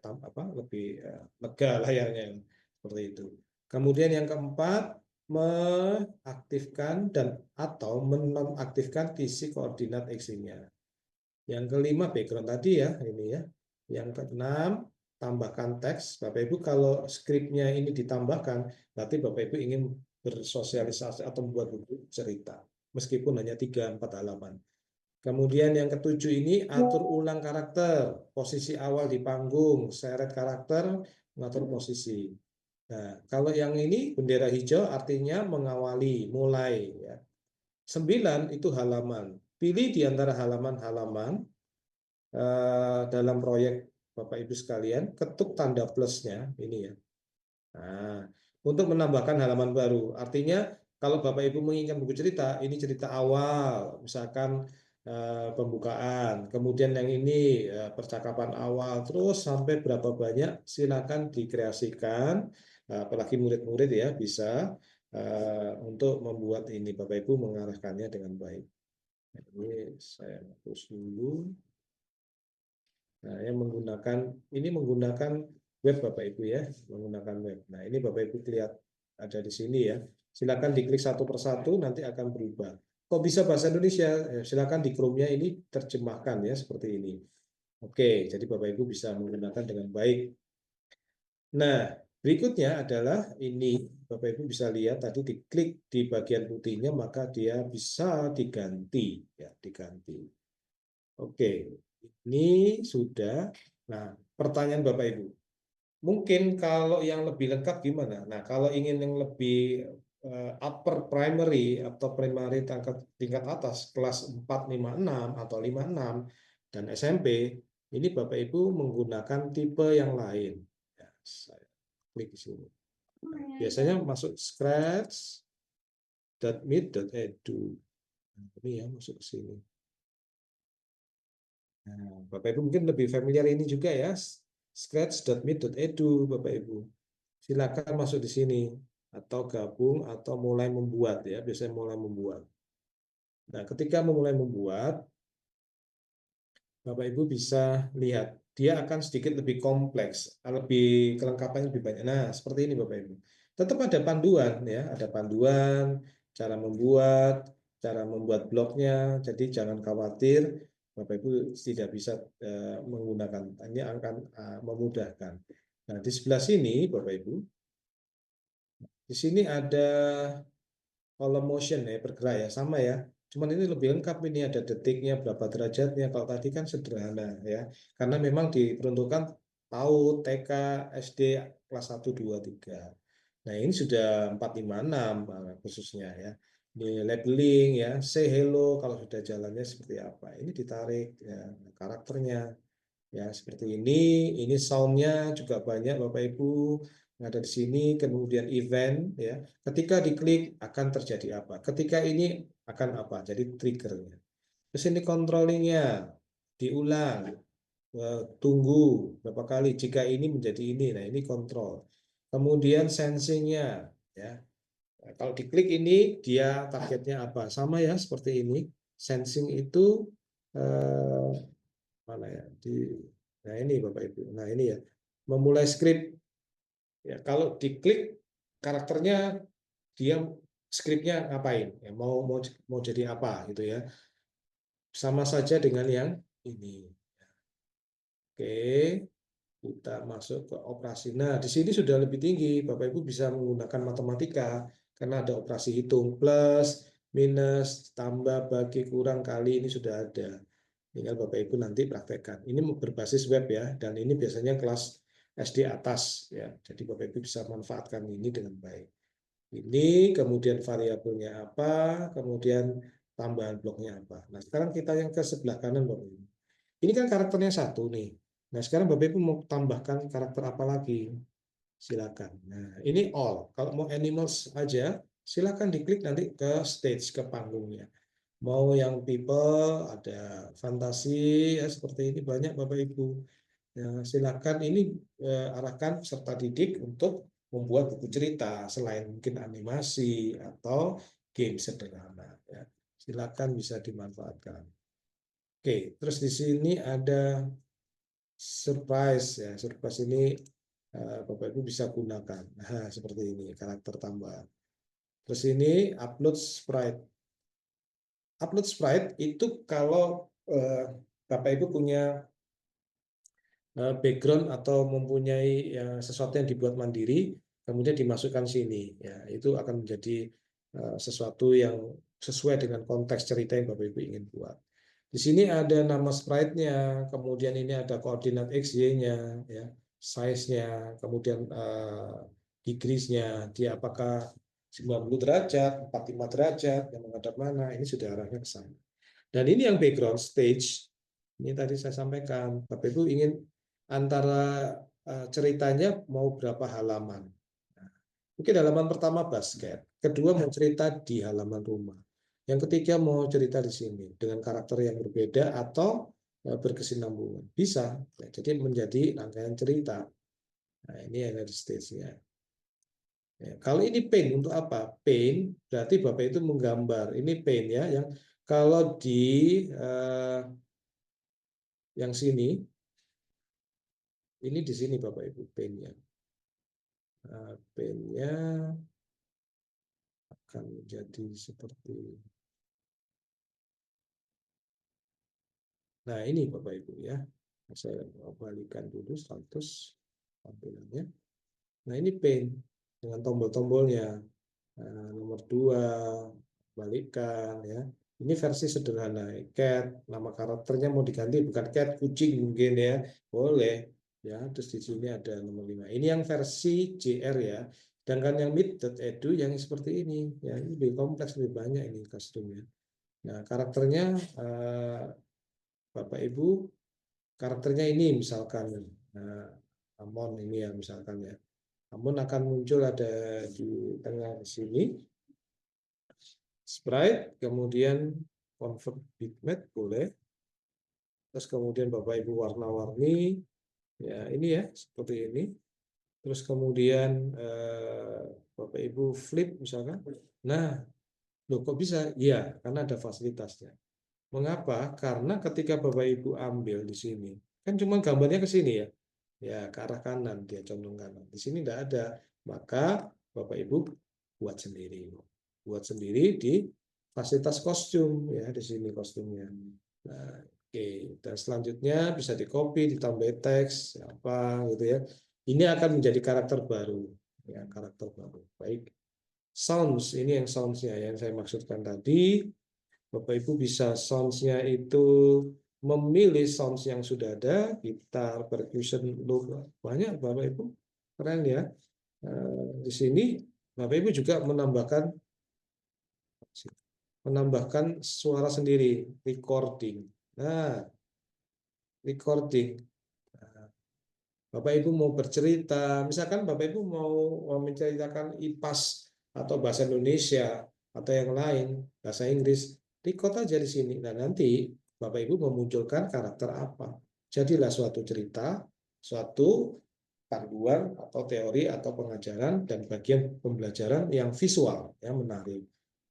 S3: lebih lega layarnya seperti itu. Kemudian yang keempat mengaktifkan dan atau menonaktifkan kisi koordinat X-nya. Yang kelima background tadi ya, ini ya. Yang keenam tambahkan teks. Bapak Ibu kalau skripnya ini ditambahkan, berarti Bapak Ibu ingin bersosialisasi atau membuat buku cerita, meskipun hanya 3-4 halaman. Kemudian yang ketujuh ini atur ulang karakter, posisi awal di panggung, seret karakter, mengatur posisi. Nah, kalau yang ini bendera hijau artinya mengawali, mulai. Ya. 9 itu halaman. Pilih di antara halaman-halaman dalam proyek Bapak Ibu sekalian, ketuk tanda plusnya ini ya. Nah, untuk menambahkan halaman baru. Artinya kalau Bapak Ibu menginginkan buku cerita, ini cerita awal, misalkan pembukaan, kemudian yang ini percakapan awal, terus sampai berapa banyak silakan dikreasikan. Apalagi murid-murid ya bisa untuk membuat ini Bapak Ibu mengarahkannya dengan baik. Ini saya hapus dulu. Nah, yang menggunakan web Bapak Ibu ya, menggunakan web. Nah, ini Bapak Ibu lihat ada di sini ya. Silakan diklik satu persatu nanti akan berubah. Kok bisa bahasa Indonesia? Silakan di Chrome-nya ini terjemahkan ya seperti ini. Oke, jadi Bapak Ibu bisa menggunakan dengan baik. Nah, berikutnya adalah ini Bapak Ibu bisa lihat tadi diklik di bagian putihnya maka dia bisa diganti ya, diganti. Oke, ini sudah. Nah, pertanyaan Bapak Ibu. Mungkin kalau yang lebih lengkap gimana? Nah, kalau ingin yang lebih upper primary atau primary tingkat atas kelas 4, 5, 6 atau 5, 6 dan SMP, ini Bapak Ibu menggunakan tipe yang lain. Ya, saya klik di sini. Biasanya masuk scratch.mit.edu. Ini ya masuk ke sini. Nah, Bapak Ibu mungkin lebih familiar ini juga ya, scratch.mit.edu Bapak Ibu. Silakan masuk di sini atau gabung atau mulai membuat ya, biasanya mulai membuat. Nah, ketika memulai membuat, Bapak Ibu bisa lihat dia akan sedikit lebih kompleks, lebih kelengkapannya lebih banyak. Nah, seperti ini Bapak Ibu. Tetap ada panduan ya, ada panduan cara membuat blognya. Jadi jangan khawatir, Bapak Ibu tidak bisa menggunakan, ini akan memudahkan. Nah, di sebelah sini Bapak Ibu, di sini ada column motion ya, bergerak ya, sama ya. Cuman ini lebih lengkap, ini ada detiknya, berapa derajatnya. Kalau tadi kan sederhana ya, karena memang diperuntukkan PAUD, TK, SD kelas 1, 2, 3. Nah ini sudah 4, 5, 6 khususnya ya. Ini labeling ya, say hello kalau sudah jalannya seperti apa. Ini ditarik ya, karakternya. Ya, seperti ini soundnya juga banyak Bapak Ibu yang ada di sini, kemudian event ya. Ketika diklik akan terjadi apa? Ketika ini akan apa? Jadi triggernya. Terus ini controllingnya diulang, tunggu berapa kali jika ini menjadi ini. Nah, ini kontrol. Kemudian sensingnya ya. Nah, kalau diklik ini dia targetnya apa? Sama ya seperti ini. Sensing itu mana ya nah ini Bapak Ibu, nah ini ya memulai script ya, kalau diklik karakternya dia skripnya ngapain ya, mau jadi apa gitu ya, sama saja dengan yang ini. Oke, kita masuk ke operasi. Nah di sini sudah lebih tinggi, Bapak Ibu bisa menggunakan matematika karena ada operasi hitung, plus minus, tambah, bagi, kurang, kali, ini sudah ada. Tinggal Bapak Ibu nanti praktekkan. Ini berbasis web ya, dan ini biasanya kelas SD atas ya. Jadi Bapak Ibu bisa manfaatkan ini dengan baik. Ini kemudian variabelnya apa, kemudian tambahan bloknya apa. Nah sekarang kita yang ke sebelah kanan Bapak Ibu. Ini kan karakternya satu nih. Nah sekarang Bapak Ibu mau tambahkan karakter apa lagi? Silakan. Nah ini all. Kalau mau animals aja, silakan diklik nanti ke stage, ke panggungnya. Mau yang people, ada fantasi, ya seperti ini banyak Bapak Ibu. Ya, silakan ini arahkan peserta didik untuk membuat buku cerita selain mungkin animasi atau game sederhana. Ya. Silakan bisa dimanfaatkan. Oke, terus di sini ada surprise ya. Surprise ini Bapak Ibu bisa gunakan. Nah, seperti ini karakter tambahan. Terus ini upload sprite. Upload sprite itu kalau Bapak Ibu punya background atau mempunyai sesuatu yang dibuat mandiri, kemudian dimasukkan sini, ya itu akan menjadi sesuatu yang sesuai dengan konteks cerita yang Bapak Ibu ingin buat. Di sini ada nama sprite-nya, kemudian ini ada koordinat X, Y-nya, ya, size-nya, kemudian degrees-nya, dia apakah 90 derajat, 45 derajat, yang menghadap mana, ini sudah arahnya ke sana. Dan ini yang background stage, ini tadi saya sampaikan, Bapak Ibu ingin antara ceritanya mau berapa halaman. Mungkin halaman pertama basket, kedua mau cerita di halaman rumah, yang ketiga mau cerita di sini dengan karakter yang berbeda atau berkesinambungan. Bisa, jadi menjadi rangkaian cerita. Nah, ini yang ada stage-nya. Ya, kalau ini paint untuk apa? Paint berarti Bapak itu menggambar. Ini paint ya, yang kalau di yang sini, ini di sini Bapak Ibu paint-nya. Nah, paint-nya akan menjadi seperti. Nah ini Bapak Ibu ya. Saya balikan dulu status tampilannya. Nah ini paint dengan tombol-tombolnya. Nah, nomor 2 balikan ya. Ini versi sederhana. Cat, nama karakternya mau diganti bukan cat, kucing mungkin ya. Boleh. Ya, terus di sini ada nomor 5. Ini yang versi JR ya. Sedangkan yang meet.edu yang seperti ini, ya ini lebih kompleks, lebih banyak ini kostumnya. Nah, karakternya Bapak Ibu, karakternya ini misalkan Amon ini ya misalkan ya. Amon akan muncul ada di tengah sini. Sprite, kemudian convert bitmap boleh. Terus kemudian Bapak Ibu warna-warni, ya ini ya seperti ini. Terus kemudian Bapak Ibu flip misalkan. Nah, loh kok bisa? Iya, karena ada fasilitasnya. Mengapa? Karena ketika Bapak Ibu ambil di sini, kan cuma gambarnya ke sini ya. Ya, ke arah kanan, dia condong kanan. Di sini tidak ada. Maka Bapak Ibu buat sendiri. Buat sendiri di fasilitas kostum ya, di sini kostumnya. Nah, oke. Dan selanjutnya bisa di-copy, ditambah teks apa gitu ya. Ini akan menjadi karakter baru. Ya, karakter baru. Baik. Sounds, ini yang sounds-nya yang saya maksudkan tadi. Bapak Ibu bisa sounds-nya itu memilih sounds yang sudah ada, gitar, percussion, loop, banyak Bapak Ibu. Keren ya. Di sini Bapak Ibu juga menambahkan suara sendiri, recording. Nah, recording. Bapak Ibu mau bercerita, misalkan Bapak Ibu mau menceritakan IPAS atau bahasa Indonesia atau yang lain, bahasa Inggris, record aja di sini. Nah, nanti Bapak Ibu memunculkan karakter apa. Jadilah suatu cerita, suatu panduan atau teori atau pengajaran dan bagian pembelajaran yang visual, yang menarik.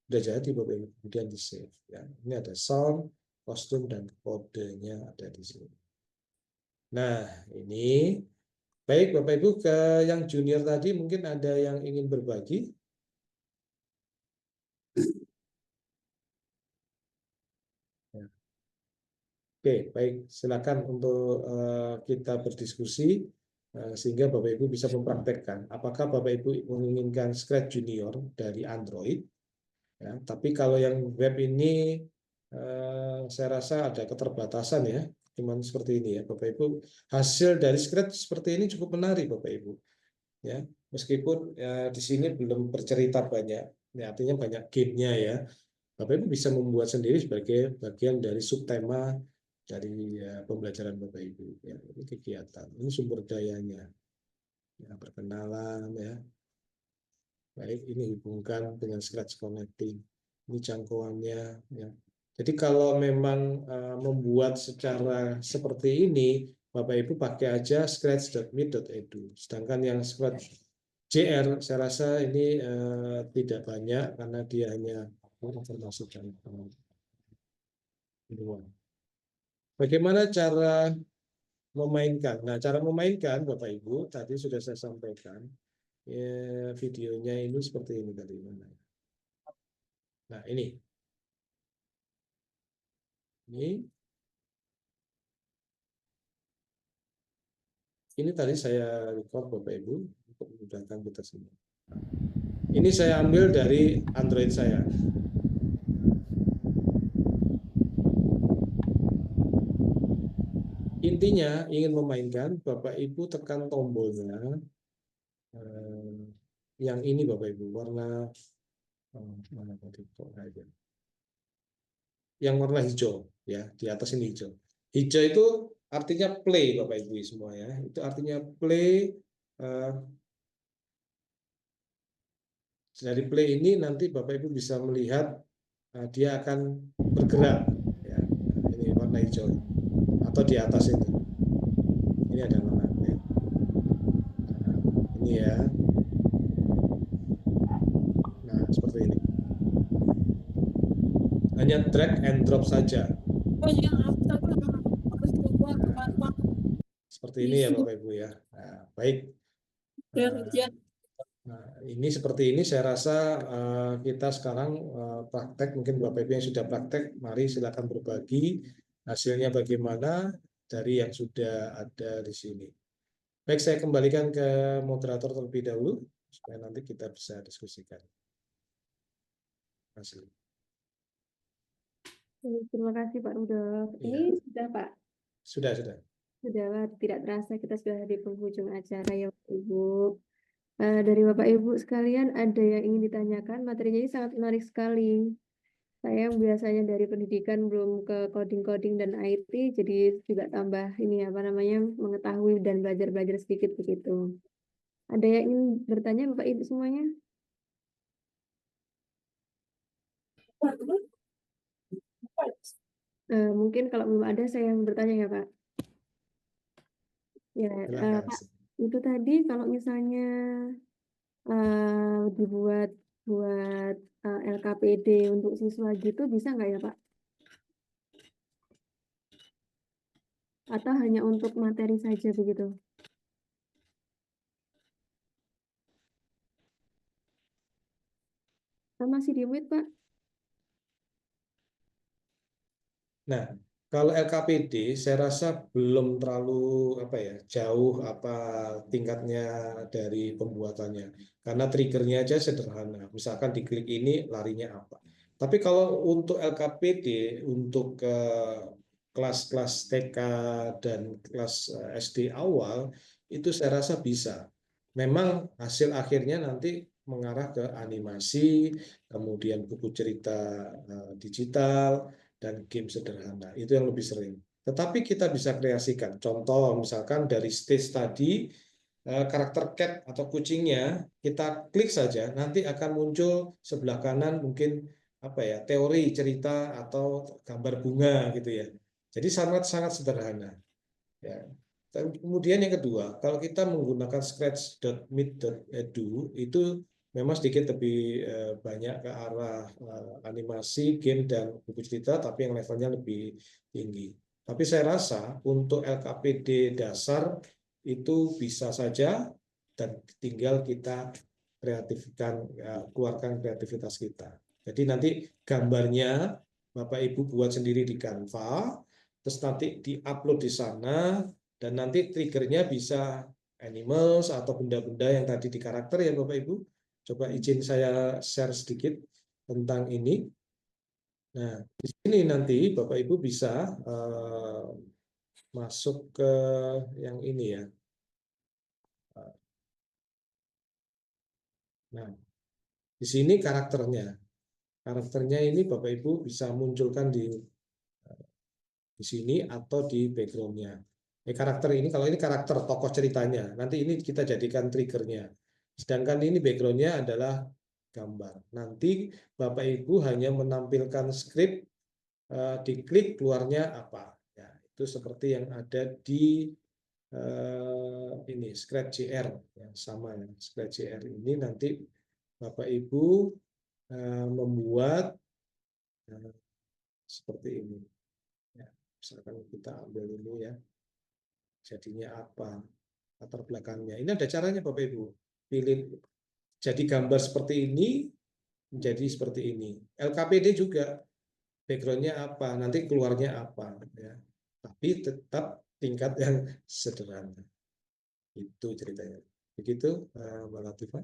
S3: Sudah jadi Bapak Ibu, kemudian di save. Ya. Ini ada sound, kostum, dan kodenya ada di sini. Nah, ini baik Bapak Ibu, ke yang junior tadi mungkin ada yang ingin berbagi. Ya. Oke, baik, silakan untuk kita berdiskusi sehingga Bapak Ibu bisa mempraktekkan. Apakah Bapak Ibu menginginkan Scratch Junior dari Android? Ya, tapi kalau yang web ini saya rasa ada keterbatasan ya, cuman seperti ini ya Bapak Ibu. Hasil dari Scratch seperti ini cukup menarik Bapak Ibu. Ya, meskipun di sini belum bercerita banyak, ya, artinya banyak gamenya ya. Bapak Ibu bisa membuat sendiri sebagai bagian dari subtema dari pembelajaran Bapak Ibu. Ya, ini kegiatan, ini sumber dayanya, ya, perkenalan ya. Baik, ini hubungkan dengan Scratch Connecting. Ini jangkauannya. Ya. Jadi kalau memang membuat secara seperti ini, Bapak Ibu pakai aja scratch.me.edu. Sedangkan yang Scratch JR, saya rasa ini tidak banyak karena dia hanya termasuk jangkauan. Bagaimana cara memainkan? Nah, cara memainkan Bapak Ibu tadi sudah saya sampaikan. Ya, videonya ini seperti ini tadi. Nah, ini tadi saya record Bapak Ibu untuk memudahkan kita semua. Ini saya ambil dari Android saya. Intinya ingin memainkan, Bapak Ibu tekan tombolnya yang ini Bapak Ibu, warna mana tadi kok aja. Yang warna hijau ya, di atas ini hijau. Hijau itu artinya play Bapak Ibu semua ya. Itu artinya play. Dari play ini nanti Bapak Ibu bisa melihat dia akan bergerak ya. Ini warna hijau atau di atas ini ada warna ya. Nah, ini ya. Nah, seperti ini. Hanya drag and drop saja. Nah, seperti ini ya Bapak Ibu ya. Nah, baik. Nah, ini seperti ini saya rasa kita sekarang praktek, mungkin Bapak Ibu yang sudah praktek, mari silakan berbagi hasilnya bagaimana dari yang sudah ada di sini. Baik, saya kembalikan ke moderator terlebih dahulu supaya nanti kita bisa diskusikan hasil.
S1: Terima kasih Pak Rudolf. Ini sudah Pak?
S3: Sudah.
S1: Sudah, tidak terasa kita sudah di penghujung acara ya Ibu. Dari Bapak Ibu sekalian, ada yang ingin ditanyakan? Materinya ini sangat menarik sekali. Saya yang biasanya dari pendidikan belum ke coding-coding dan IT, jadi juga tambah ini apa namanya mengetahui dan belajar-belajar sedikit begitu. Ada yang ingin bertanya Bapak Ibu semuanya? Mungkin kalau belum ada saya yang bertanya ya Pak. Ya,
S3: Silakan.
S1: Pak, itu tadi kalau misalnya dibuat buat LKPD untuk siswa gitu bisa nggak ya Pak? Atau hanya untuk materi saja begitu? Masih di mute Pak?
S3: Nah, kalau LKPD saya rasa belum terlalu jauh tingkatnya dari pembuatannya. Karena triggernya aja sederhana. Misalkan diklik ini larinya apa. Tapi kalau untuk LKPD untuk kelas-kelas TK dan kelas SD awal itu saya rasa bisa. Memang hasil akhirnya nanti mengarah ke animasi, kemudian buku cerita digital, dan game sederhana. Itu yang lebih sering. Tetapi kita bisa kreasikan. Contoh misalkan dari stage tadi, karakter cat atau kucingnya, kita klik saja, nanti akan muncul sebelah kanan mungkin teori cerita atau gambar bunga gitu ya. Jadi sangat-sangat sederhana. Ya. Dan kemudian yang kedua, kalau kita menggunakan scratch.meet.edu itu memang sedikit lebih banyak ke arah animasi, game, dan buku cerita, tapi yang levelnya lebih tinggi. Tapi saya rasa untuk LKPD dasar itu bisa saja dan tinggal kita kreatifkan, keluarkan kreativitas kita. Jadi nanti gambarnya Bapak Ibu buat sendiri di Canva, terus nanti di-upload di sana, dan nanti triggernya bisa animals atau benda-benda yang tadi di karakter ya Bapak Ibu. Coba izin saya share sedikit tentang ini. Nah, di sini nanti Bapak Ibu bisa masuk ke yang ini ya. Nah, di sini karakternya. Karakternya ini Bapak Ibu bisa munculkan di sini atau di backgroundnya. Karakter ini, kalau ini karakter tokoh ceritanya, nanti ini kita jadikan triggernya. Sedangkan ini backgroundnya adalah gambar. Nanti Bapak Ibu hanya menampilkan skrip, diklik keluarnya apa. Ya, itu seperti yang ada di ini Scratch.jr, ya, sama ya. Scratch.jr ini nanti Bapak Ibu membuat seperti ini. Ya, misalkan kita ambil ini ya, jadinya apa latar belakangnya. Ini ada caranya Bapak Ibu. Pilih jadi gambar seperti ini menjadi seperti ini. LKPD juga backgroundnya apa, nanti keluarnya apa ya. Tapi tetap tingkat yang sederhana. Itu ceritanya. Begitu Mbak Latifah.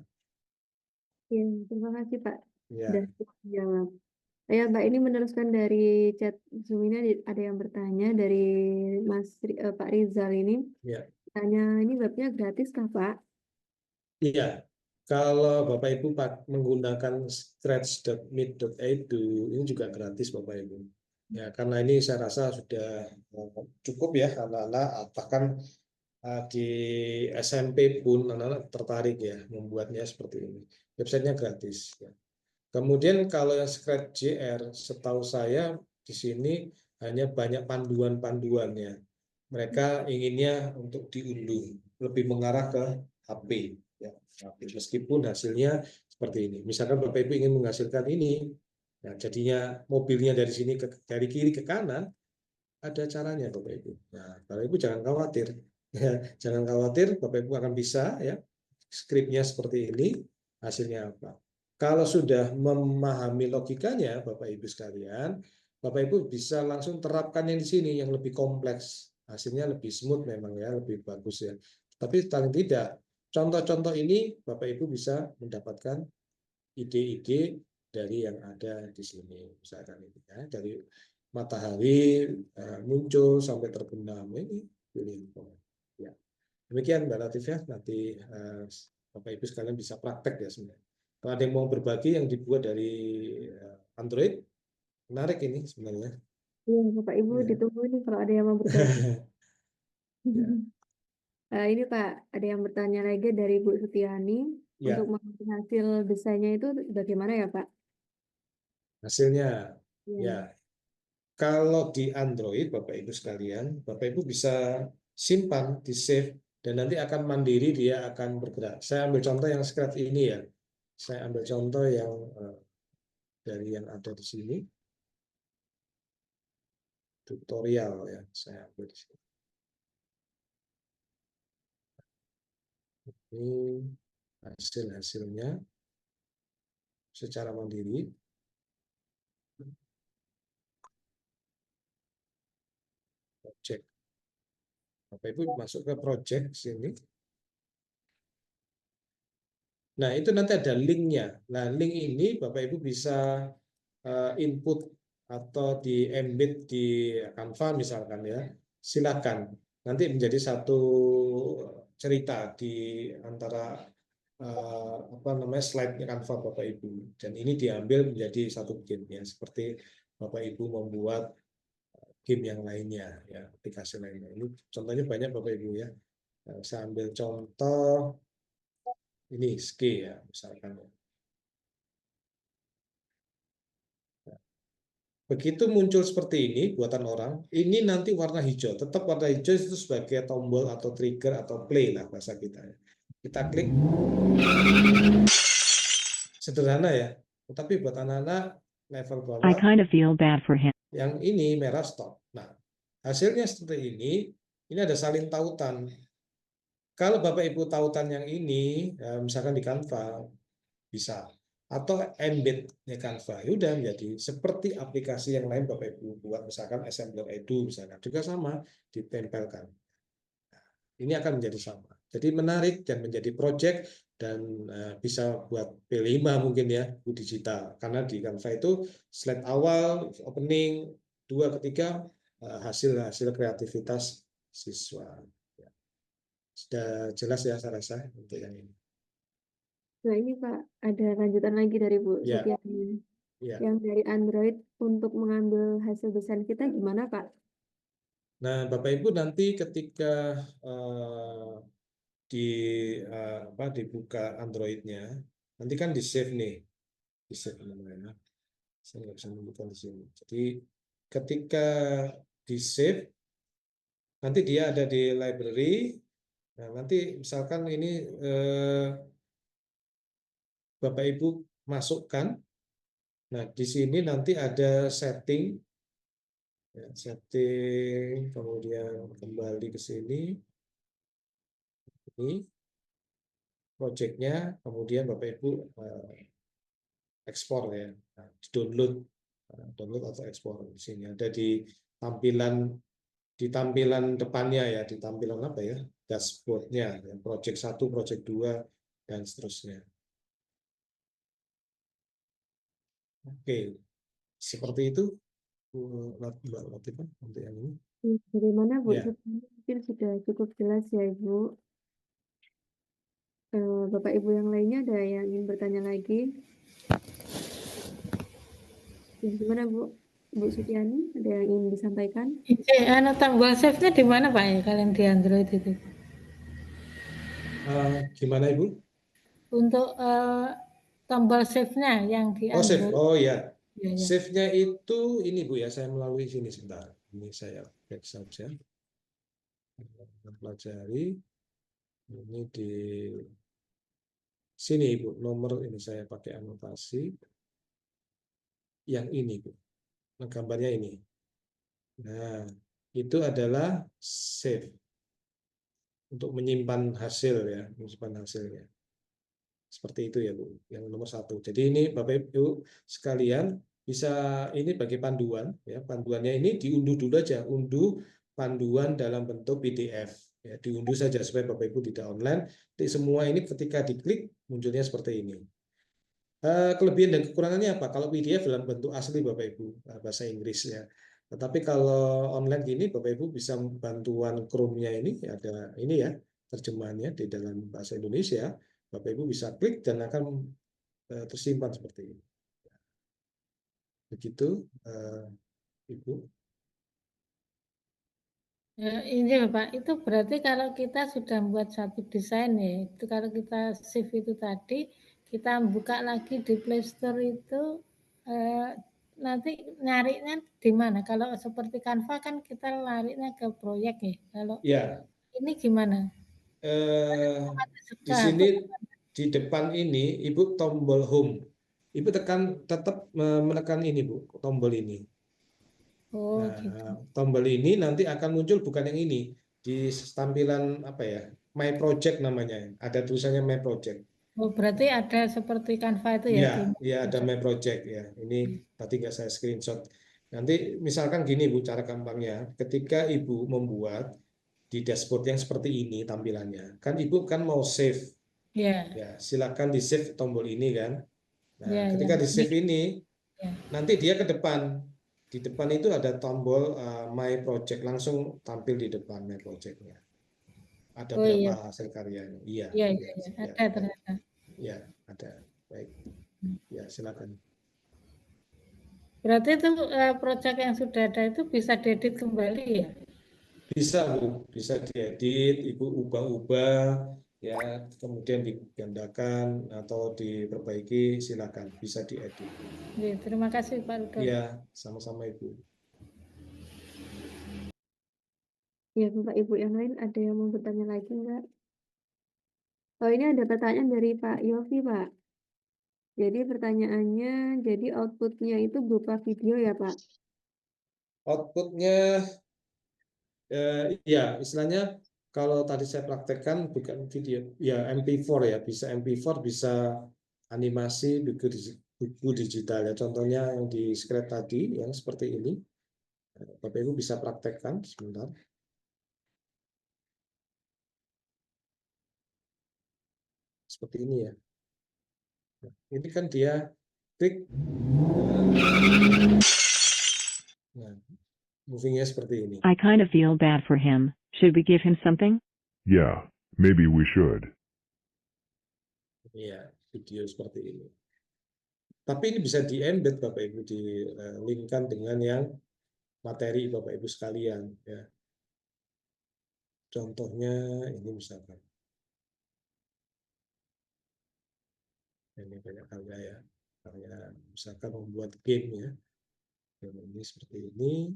S1: Ya, terima kasih Pak. Sudah
S3: Ya,
S1: jawab. Ya, Mbak, ini meneruskan dari chat Zoom ini ada yang bertanya dari Pak Rizal ini.
S3: ya.
S1: Tanya, ini webnya gratis kah, Pak?
S3: Iya, kalau Bapak Ibu menggunakan scratch.meet.edu ini juga gratis Bapak Ibu. Ya, karena ini saya rasa sudah cukup ya anak-anak, bahkan di SMP pun anak-anak tertarik ya membuatnya seperti ini. Websitenya gratis. Ya. Kemudian kalau yang Scratch.jr, setahu saya di sini hanya banyak panduan-panduannya. Mereka inginnya untuk diunduh, lebih mengarah ke HP. Ya, meskipun hasilnya seperti ini. Misalkan Bapak Ibu ingin menghasilkan ini, nah jadinya mobilnya dari sini dari kiri ke kanan, ada caranya Bapak Ibu. Nah, Bapak Ibu jangan khawatir. Ya, jangan khawatir, Bapak Ibu akan bisa ya. Skripnya seperti ini, hasilnya apa. Kalau sudah memahami logikanya Bapak Ibu sekalian, Bapak Ibu bisa langsung terapkan yang di sini yang lebih kompleks. Hasilnya lebih smooth memang ya, lebih bagus ya. Tapi paling tidak, contoh-contoh ini Bapak Ibu bisa mendapatkan ide-ide dari yang ada di sini. Misalkan ini ya, dari matahari muncul sampai terbenam ini pilih. Ya. Demikian Mbak Latifah, nanti Bapak Ibu sekalian bisa praktek ya sebenarnya. Kalau ada yang mau berbagi yang dibuat dari Android, menarik ini sebenarnya.
S1: Iya, Bapak Ibu
S3: Ya.
S1: ditunggu nih kalau ada yang mau berbagi.
S3: Ya.
S1: Ini Pak, ada yang bertanya lagi dari Bu Sutiani. Untuk
S3: Ya,
S1: mengambil hasil desainnya itu bagaimana ya Pak?
S3: hasilnya
S1: Ya.
S3: ya. Kalau di Android, Bapak Ibu sekalian, Bapak Ibu bisa simpan di save dan nanti akan mandiri dia akan bergerak. Saya ambil contoh yang scratch ini ya. Saya ambil contoh yang dari yang ada di sini. Tutorial ya, saya ambil di sini. Ini hasil-hasilnya secara mandiri. Project. Bapak Ibu masuk ke project sini. Nah, itu nanti ada linknya. Nah, link ini Bapak Ibu bisa input atau di embed di Canva misalkan ya. Silakan. Nanti menjadi satu cerita di antara apa namanya slide-nya Canva Bapak Ibu. Dan ini diambil menjadi satu game ya, seperti Bapak Ibu membuat game yang lainnya ya, aplikasi lainnya. Ini contohnya banyak Bapak Ibu ya. Saya ambil contoh ini ski ya misalkan. Begitu muncul seperti ini buatan orang, ini nanti warna hijau. Tetap warna hijau itu sebagai tombol atau trigger atau play lah bahasa kita. Kita klik, sederhana ya. Tetapi buat anak-anak level
S5: I
S3: bawah,
S5: kind of feel bad for him.
S3: yang ini merah stop. Nah, hasilnya seperti ini ada salin tautan. Kalau Bapak Ibu tautan yang ini, misalkan di Canva, bisa. Atau embed-nya Canva, ya udah menjadi seperti aplikasi yang lain Bapak Ibu buat, misalkan Assembler Edu, misalkan. Juga sama, ditempelkan. Ini akan menjadi sama. Jadi menarik dan menjadi project dan bisa buat P5 mungkin ya, Bu digital. Karena di Canva itu slide awal, opening, 2, ketiga, hasil kreativitas siswa. Sudah jelas ya saya rasa untuk yang ini.
S1: Nah ini Pak, ada lanjutan lagi dari Bu
S3: Ya,
S1: Sutiani.
S3: ya.
S1: Yang dari Android untuk mengambil hasil desain kita gimana Pak?
S3: Nah, Bapak Ibu nanti ketika dibuka Android-nya, nanti kan di save nih, di save namanya. Saya nggak bisa menunjukkan di sini. Jadi ketika di save, nanti dia ada di library. Nah, nanti misalkan ini Bapak Ibu masukkan. Nah, di sini nanti ada setting, ya, setting, kemudian kembali ke sini. Ini project-nya, kemudian Bapak Ibu ekspor ya, nah, download atau ekspor. Di sini ada di tampilan depannya ya, di tampilan apa ya, dashboard-nya, ya, project 1, project 2 dan seterusnya. Oke, seperti itu Mbak Latifah untuk yang ini.
S1: Bagaimana Bu
S3: Ya.
S1: Sutiani? Mungkin sudah cukup jelas ya Ibu. Bapak Ibu yang lainnya ada yang ingin bertanya lagi? Ya, gimana Bu? Bu Sutiani, ada yang ingin disampaikan?
S6: Tombol save-nya di mana Pak ya kalian di Android itu?
S3: Gimana Ibu?
S6: Untuk tombol save-nya yang di
S3: Oh, save.
S6: Android.
S3: Oh ya.
S6: Ya, ya.
S3: Save-nya itu ini Bu ya, saya melalui sini sebentar. Ini saya back saja. Pelajari. Ini di sini Ibu, nomor ini saya pakai anotasi. Yang ini Bu. Nah, gambarnya ini. Nah, itu adalah save. Untuk menyimpan hasil ya, menyimpan hasilnya. Seperti itu ya Bu, yang nomor 1. Jadi ini Bapak Ibu sekalian bisa ini bagi panduan ya, panduannya ini diunduh dulu aja, unduh panduan dalam bentuk PDF ya, diunduh saja supaya Bapak Ibu tidak online. Jadi semua ini ketika diklik munculnya seperti ini. Kelebihan dan kekurangannya apa? Kalau PDF dalam bentuk asli Bapak Ibu bahasa Inggris ya. Tetapi kalau online gini Bapak Ibu bisa bantuan Chrome-nya ini ada ini ya terjemahannya di dalam bahasa Indonesia. Bapak Ibu bisa klik dan akan tersimpan seperti ini. Begitu, Ibu.
S6: Ya, ini Bapak, itu berarti kalau kita sudah membuat satu desain ya, itu kalau kita save itu tadi, kita buka lagi di Play Store itu, nanti nyarinya di mana? Kalau seperti Canva kan kita larinya ke proyek ya. Kalau
S3: Ya,
S6: ini gimana?
S3: di sini di depan ini Ibu tombol home. Ibu tetap menekan ini Bu, tombol ini.
S6: Oh
S3: Nah,
S6: gitu.
S3: tombol ini nanti akan muncul bukan yang ini di tampilan apa ya? My Project namanya. Ada tulisannya My Project.
S6: Oh berarti ada seperti Canva itu ya di
S3: Ya ada My Project ya. Ini tadi nggak saya screenshot. Nanti misalkan gini Bu, cara gampangnya, ketika Ibu membuat di dashboard yang seperti ini tampilannya, kan Ibu kan mau save,
S6: Ya,
S3: ya silakan di save tombol ini kan. Nah,
S6: ya.
S3: ketika di save ini,
S6: Ya.
S3: nanti dia ke depan. Di depan itu ada tombol My Project, langsung tampil di depan My Project-nya. Ada
S6: Oh iya,
S3: berapa hasil karyanya? Iya,
S6: iya,
S3: iya,
S6: iya.
S3: ya,
S6: Ada
S3: baik.
S6: ternyata.
S3: Ya, ada. Baik. Ya, silakan.
S6: Berarti itu proyek yang sudah ada itu bisa diedit kembali ya?
S3: Bisa, Bu. Bisa diedit, Ibu ubah-ubah, ya, kemudian digandakan atau diperbaiki, silakan. Bisa diedit.
S6: Ya, terima kasih Pak Rudolf.
S3: Iya, sama-sama Ibu.
S1: Ya, Bapak Ibu yang lain ada yang mau bertanya lagi enggak? Oh, ini ada pertanyaan dari Pak Yofi, Pak. Jadi pertanyaannya, jadi outputnya itu berupa video ya, Pak?
S3: Outputnya, ya, istilahnya kalau tadi saya praktekkan bukan video, ya MP4 ya, bisa MP4, bisa animasi buku digital ya. Contohnya yang di script tadi, yang seperti ini. Bapak Ibu bisa praktekkan sebentar. Seperti ini ya. Ini kan dia klik, nah, movingnya seperti ini.
S5: I kind of feel bad for him. Should we give him something?
S2: Yeah, maybe we should.
S3: Iya, video seperti ini. Tapi ini bisa di-embed Bapak Ibu, di-linkkan dengan yang materi Bapak Ibu sekalian. Ya. Contohnya ini misalkan. Ini banyak karya ya. Karya misalkan membuat game ya. Game ini seperti ini.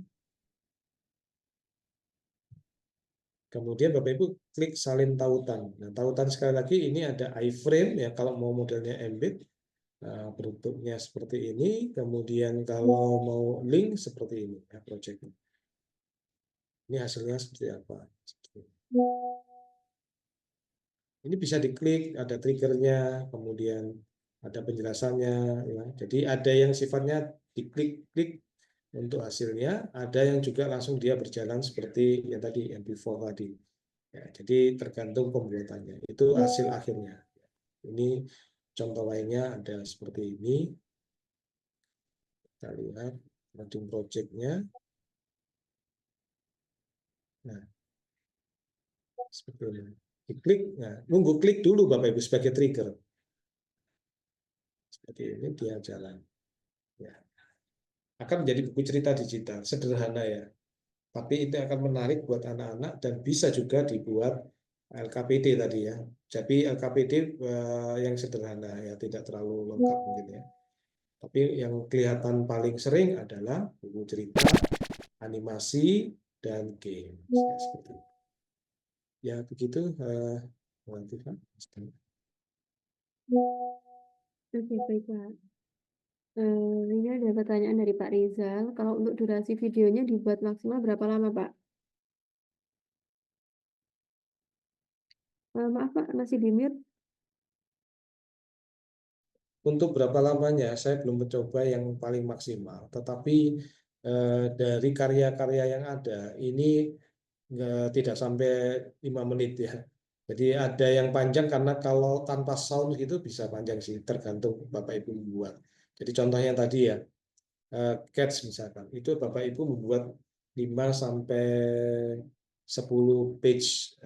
S3: Kemudian Bapak Ibu klik salin tautan. Nah, tautan sekali lagi ini ada iframe ya kalau mau modelnya embed. Nah, bentuknya seperti ini. Kemudian kalau mau link seperti ini ya project. Ini hasilnya seperti apa? Ini bisa diklik, ada triggernya, kemudian ada penjelasannya. Ya. Jadi ada yang sifatnya diklik-klik untuk hasilnya, ada yang juga langsung dia berjalan seperti yang tadi MP4 tadi. Ya, jadi tergantung pembuatannya. Itu hasil akhirnya. Ini contoh lainnya ada seperti ini. Kita lihat landing project-nya. Nah, seperti ini. Diklik, nah, nunggu klik dulu Bapak Ibu sebagai trigger. Seperti ini dia jalan. Ya. Akan menjadi buku cerita digital, sederhana ya. Tapi itu akan menarik buat anak-anak dan bisa juga dibuat LKPD tadi ya. Jadi LKPD yang sederhana ya, tidak terlalu lengkap mungkin ya. Tapi yang kelihatan paling sering adalah buku cerita, animasi, dan game. Ya, seperti itu. Ya begitu,
S1: Oke, baik, Pak. Ini ada pertanyaan dari Pak Rizal. Kalau untuk durasi videonya dibuat maksimal berapa lama, Pak? Maaf, Pak, masih di mute.
S3: Untuk berapa lamanya, saya belum mencoba yang paling maksimal. Tetapi dari karya-karya yang ada, ini tidak sampai 5 menit ya. Jadi ada yang panjang karena kalau tanpa sound itu bisa panjang sih, tergantung Bapak Ibu membuat. Jadi contohnya tadi ya, Cats misalkan, itu Bapak Ibu membuat 5 sampai 10 page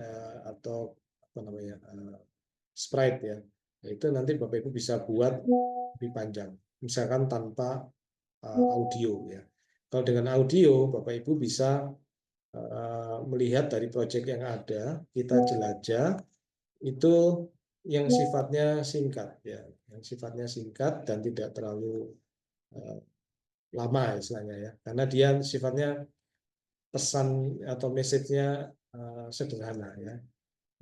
S3: atau apa namanya sprite ya. Itu nanti Bapak Ibu bisa buat lebih panjang, misalkan tanpa audio ya. Kalau dengan audio, Bapak Ibu bisa melihat dari proyek yang ada, kita jelajah itu yang sifatnya singkat ya, yang sifatnya singkat dan tidak terlalu lama istilahnya ya, karena dia sifatnya pesan atau message-nya sederhana ya.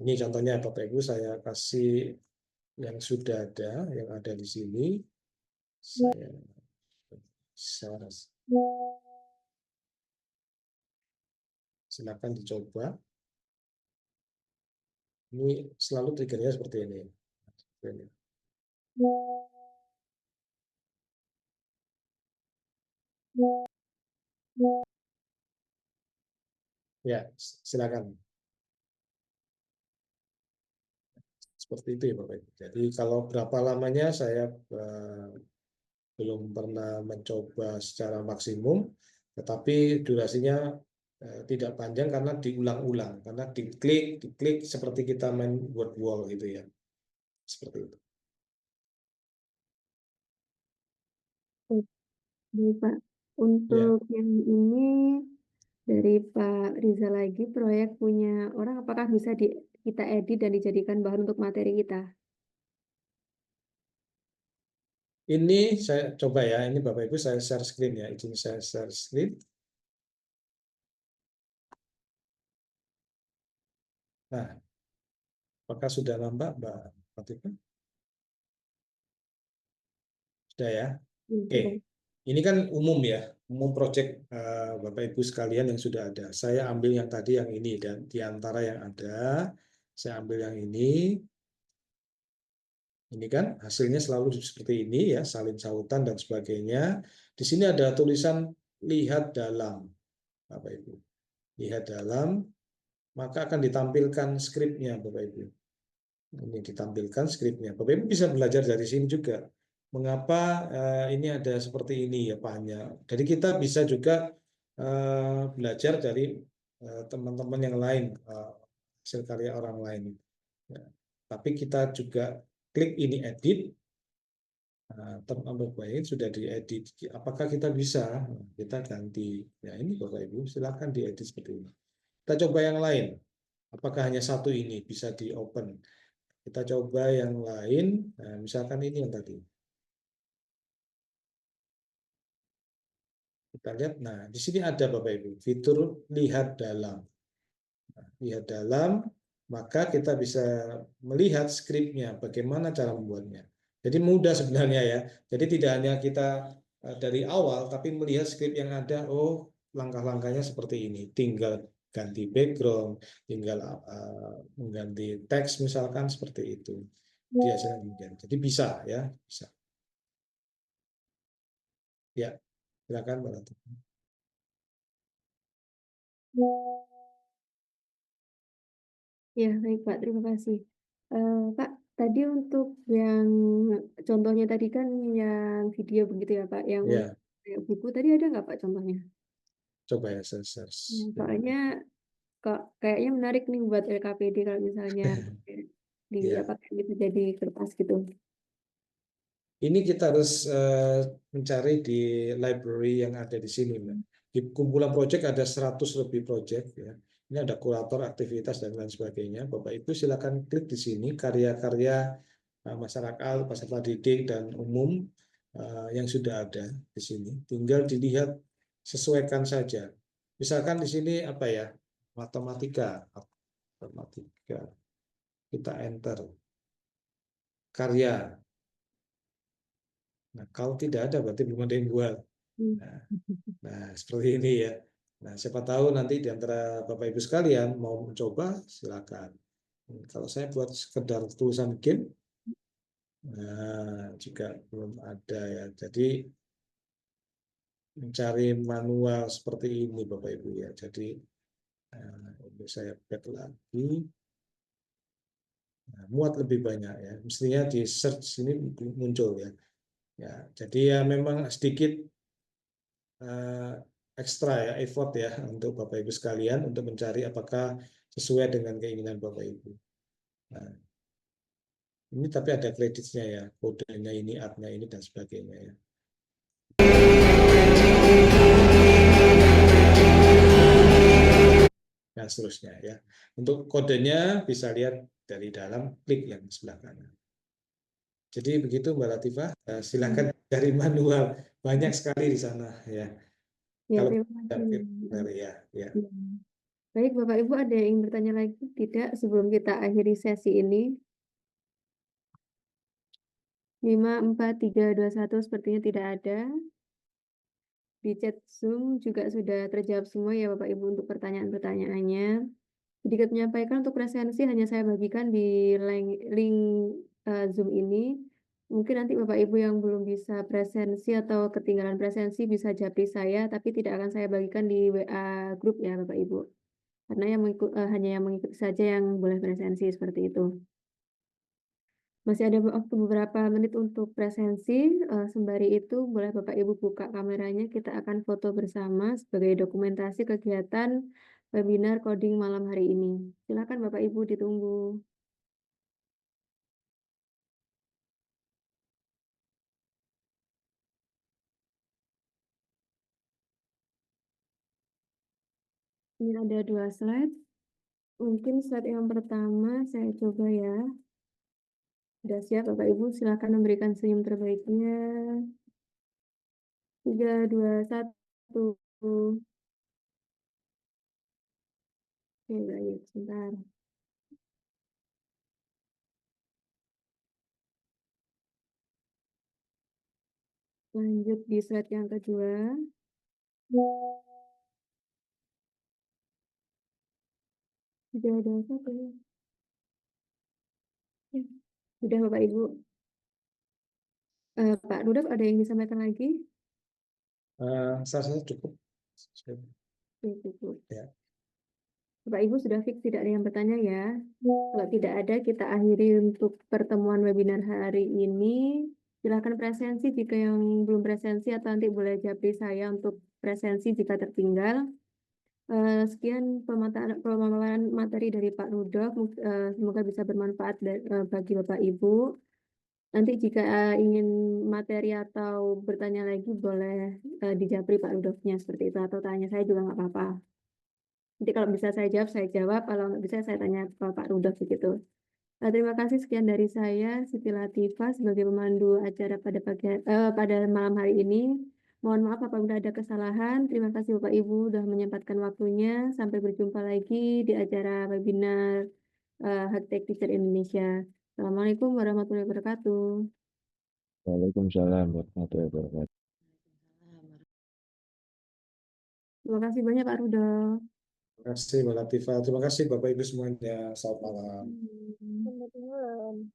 S3: Ini contohnya Bapak Ibu saya kasih yang sudah ada, yang ada di sini. Saya silakan dicoba. Ini selalu triggernya seperti ini. Ya, silakan. Seperti itu ya Bapak Ibu. Jadi kalau berapa lamanya saya belum pernah mencoba secara maksimum, tetapi durasinya tidak panjang karena diulang-ulang, karena diklik seperti kita main word wall gitu ya. Seperti itu.
S1: Baik, Pak. Untuk yang ini dari Pak Riza lagi, proyek punya orang apakah bisa kita edit dan dijadikan bahan untuk materi kita?
S3: Ini saya coba ya, ini Bapak Ibu saya share screen ya, izin saya share screen. Nah, apakah sudah nampak Mbak Fatima? Sudah ya? Oke, ini kan umum ya, umum proyek Bapak Ibu sekalian yang sudah ada. Saya ambil yang tadi yang ini dan di antara yang ada, saya ambil yang ini. Ini kan hasilnya selalu seperti ini ya, salin sautan dan sebagainya. Di sini ada tulisan lihat dalam, Bapak Ibu. Lihat dalam, maka akan ditampilkan skripnya, Bapak Ibu. Ini ditampilkan skripnya. Bapak Ibu bisa belajar dari sini juga. Mengapa ini ada seperti ini ya banyak. Jadi kita bisa juga belajar dari teman-teman yang lain, hasil karya orang lain. Ya. Tapi kita juga klik ini edit. Terlalu baik sudah diedit. Apakah kita bisa? Kita ganti. Ya ini Bapak Ibu, silakan diedit seperti ini. Kita coba yang lain. Apakah hanya satu ini bisa di open? Kita coba yang lain. Nah, misalkan ini yang tadi. Kita lihat. Nah, di sini ada Bapak Ibu fitur lihat dalam. Nah, lihat dalam, maka kita bisa melihat skripnya, bagaimana cara membuatnya. Jadi mudah sebenarnya ya. Jadi tidak hanya kita dari awal, tapi melihat skrip yang ada, oh langkah-langkahnya seperti ini. Tinggal ganti background, tinggal mengganti teks misalkan seperti itu. Biasanya jadi bisa ya, bisa. Ya, silakan Mbak Ratu.
S1: Ya, baik Pak, terima kasih. Pak, tadi untuk yang contohnya tadi kan yang video begitu ya Pak, yang
S3: Ya,
S1: buku tadi ada nggak Pak contohnya?
S3: coba ya saya search.
S1: Soalnya kok kayaknya menarik nih buat LKPD kalau misalnya di
S3: Ya.
S1: apa bisa jadi kertas gitu.
S3: Ini kita harus mencari di library yang ada di sini, Mbak. Di kumpulan proyek ada 100 lebih proyek ya. Ini ada kurator aktivitas dan lain sebagainya. Bapak Ibu silakan klik di sini karya-karya masyarakat, peserta didik dan umum yang sudah ada di sini. Tinggal dilihat, sesuaikan saja. Misalkan di sini apa ya? Matematika. Kita enter karya. Nah, kalau tidak ada berarti belum ada yang buat. Nah, seperti ini ya. Nah, siapa tahu nanti di antara Bapak Ibu sekalian mau mencoba, silakan. Kalau saya buat sekedar tulisan game, nah, juga belum ada ya. Jadi mencari manual seperti ini Bapak Ibu ya. Jadi saya back lagi. Nah, muat lebih banyak ya. Mestinya di search ini muncul ya. Ya, jadi ya memang sedikit ekstra ya, effort ya untuk Bapak Ibu sekalian untuk mencari apakah sesuai dengan keinginan Bapak Ibu. Nah, Ini tapi ada kreditnya ya, kodenya ini, artnya ini dan sebagainya ya. Dan seterusnya ya. Untuk kodenya bisa lihat dari dalam klik yang sebelah kanan. Jadi begitu Mbak Latifah, silakan dari manual, banyak sekali di sana ya.
S1: Ya,
S3: Kalau
S1: terima kasih.
S3: benar ya, ya.
S1: Ya. Baik, Bapak Ibu, ada yang ingin bertanya lagi? Tidak, sebelum kita akhiri sesi ini. 5, 4, 3, 2, 1 sepertinya tidak ada. Di chat Zoom juga sudah terjawab semua ya Bapak Ibu untuk pertanyaan-pertanyaannya. Sedikit menyampaikan untuk presensi hanya saya bagikan di link Zoom ini. Mungkin nanti Bapak Ibu yang belum bisa presensi atau ketinggalan presensi bisa japri saya, tapi tidak akan saya bagikan di WA grup ya Bapak Ibu. Karena hanya yang mengikuti saja yang boleh presensi seperti itu. Masih ada waktu beberapa menit untuk presensi, sembari itu boleh Bapak Ibu buka kameranya, kita akan foto bersama sebagai dokumentasi kegiatan webinar coding malam hari ini. Silakan Bapak Ibu ditunggu. Ini ada 2 slide. Mungkin slide yang pertama saya coba ya. Sudah siap Bapak Ibu, silakan memberikan senyum terbaiknya. 3, 2, 1. Oke, baik, sebentar. Lanjut di slide yang kedua. Sudah ada 1. Ya, sudah Bapak Ibu. Pak Rudolf ada yang disampaikan lagi?
S3: Saya cukup.
S1: Oke, cukup.
S3: Ya.
S1: Bapak Ibu sudah fix tidak ada yang bertanya ya? Kalau tidak ada, kita akhiri untuk pertemuan webinar hari ini. Silakan presensi jika yang belum presensi atau nanti boleh japri saya untuk presensi jika tertinggal. Sekian pemaparan materi dari Pak Rudolf. Semoga bisa bermanfaat bagi Bapak Ibu. Nanti jika ingin materi atau bertanya lagi boleh dijapri Pak Rudolfnya seperti itu, atau tanya saya juga nggak apa-apa. Nanti kalau bisa saya jawab, kalau nggak bisa saya tanya ke Pak Rudolf begitu. Terima kasih, sekian dari saya, Siti Latifah sebagai pemandu acara pada malam hari ini. Mohon maaf apabila ada kesalahan. Terima kasih Bapak Ibu sudah menyempatkan waktunya. Sampai berjumpa lagi di acara webinar Hak Tech Teacher Indonesia. Assalamualaikum warahmatullahi wabarakatuh.
S7: Waalaikumsalam warahmatullahi wabarakatuh.
S1: Terima kasih banyak Pak Rudolf.
S3: Terima kasih Mbak Latifah. Terima kasih Bapak Ibu semuanya. Selamat malam.
S4: Selamat malam.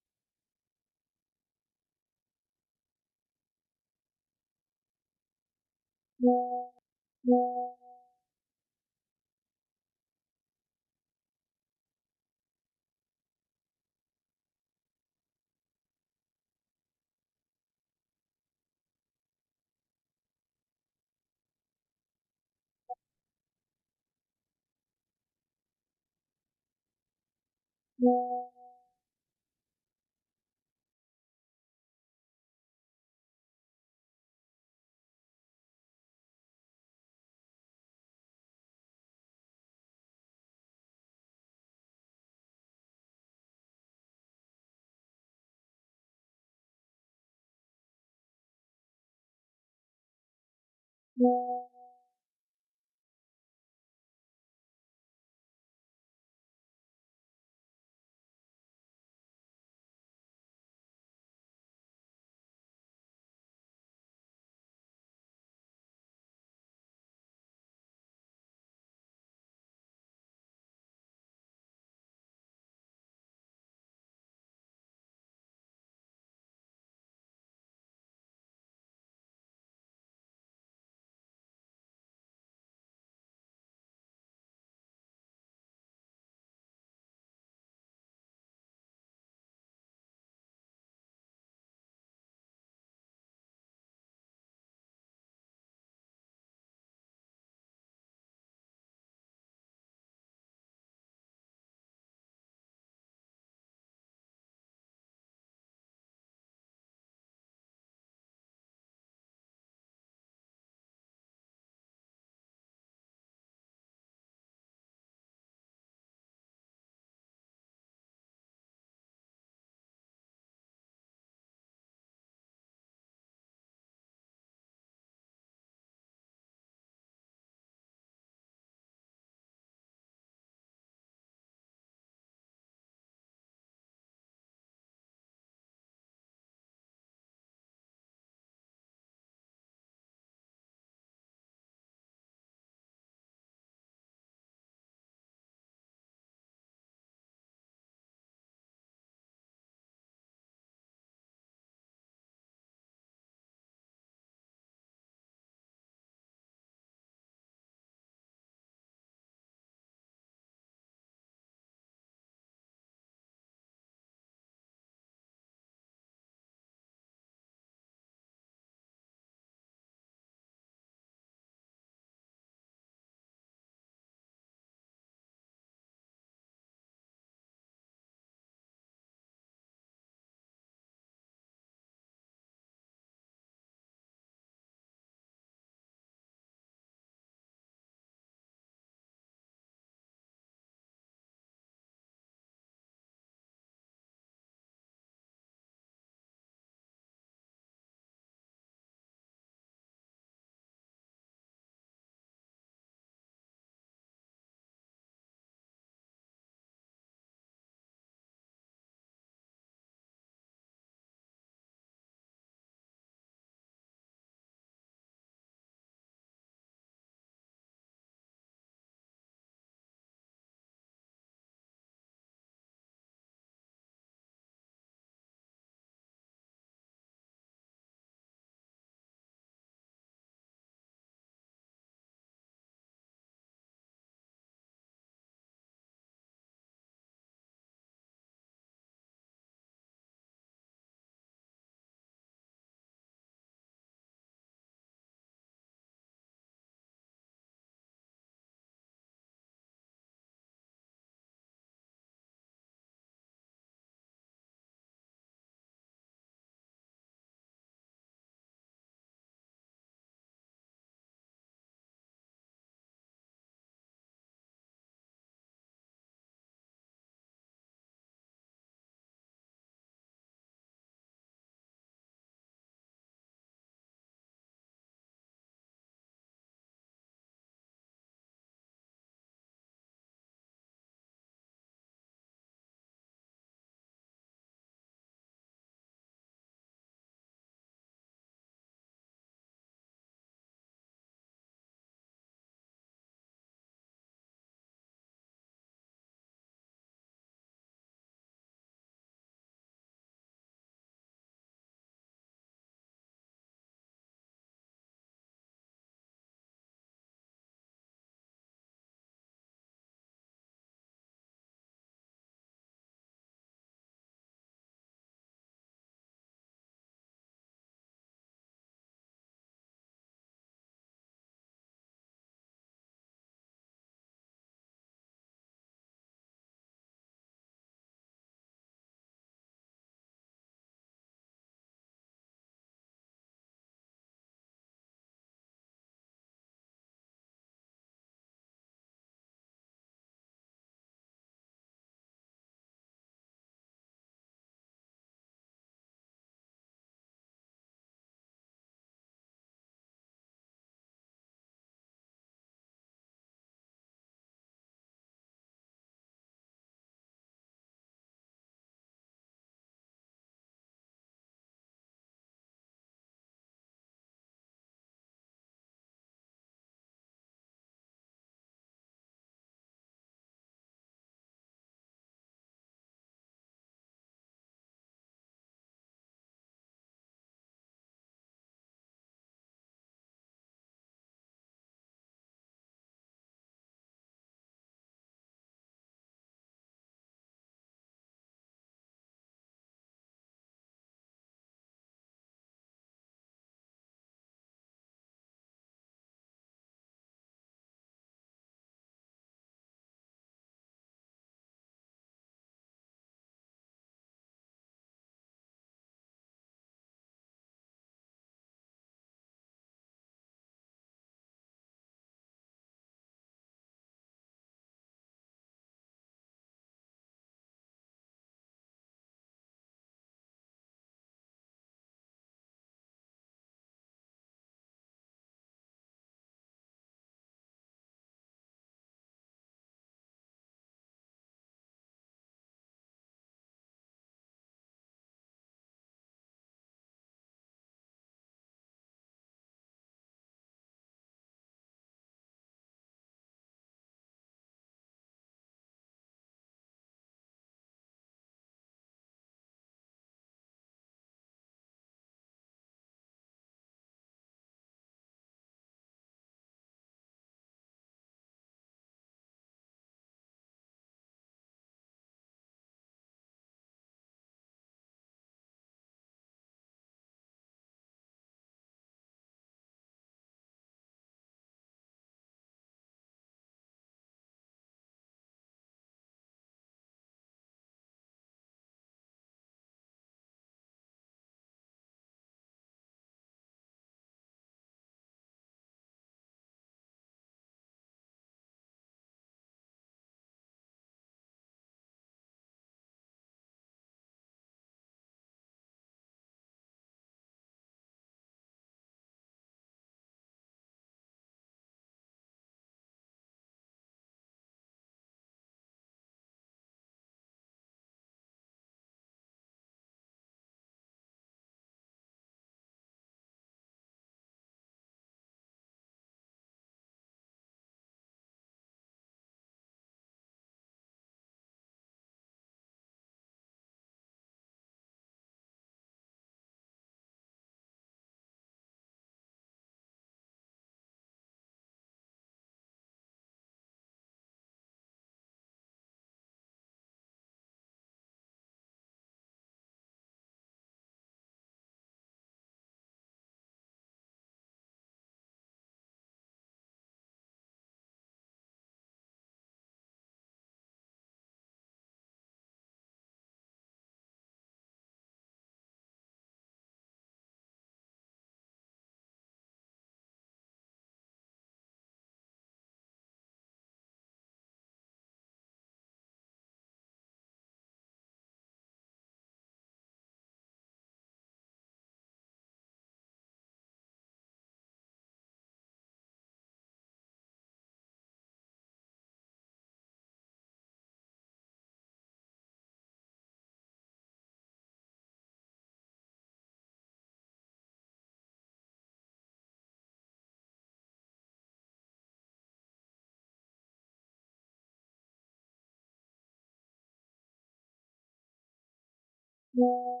S4: Bapak.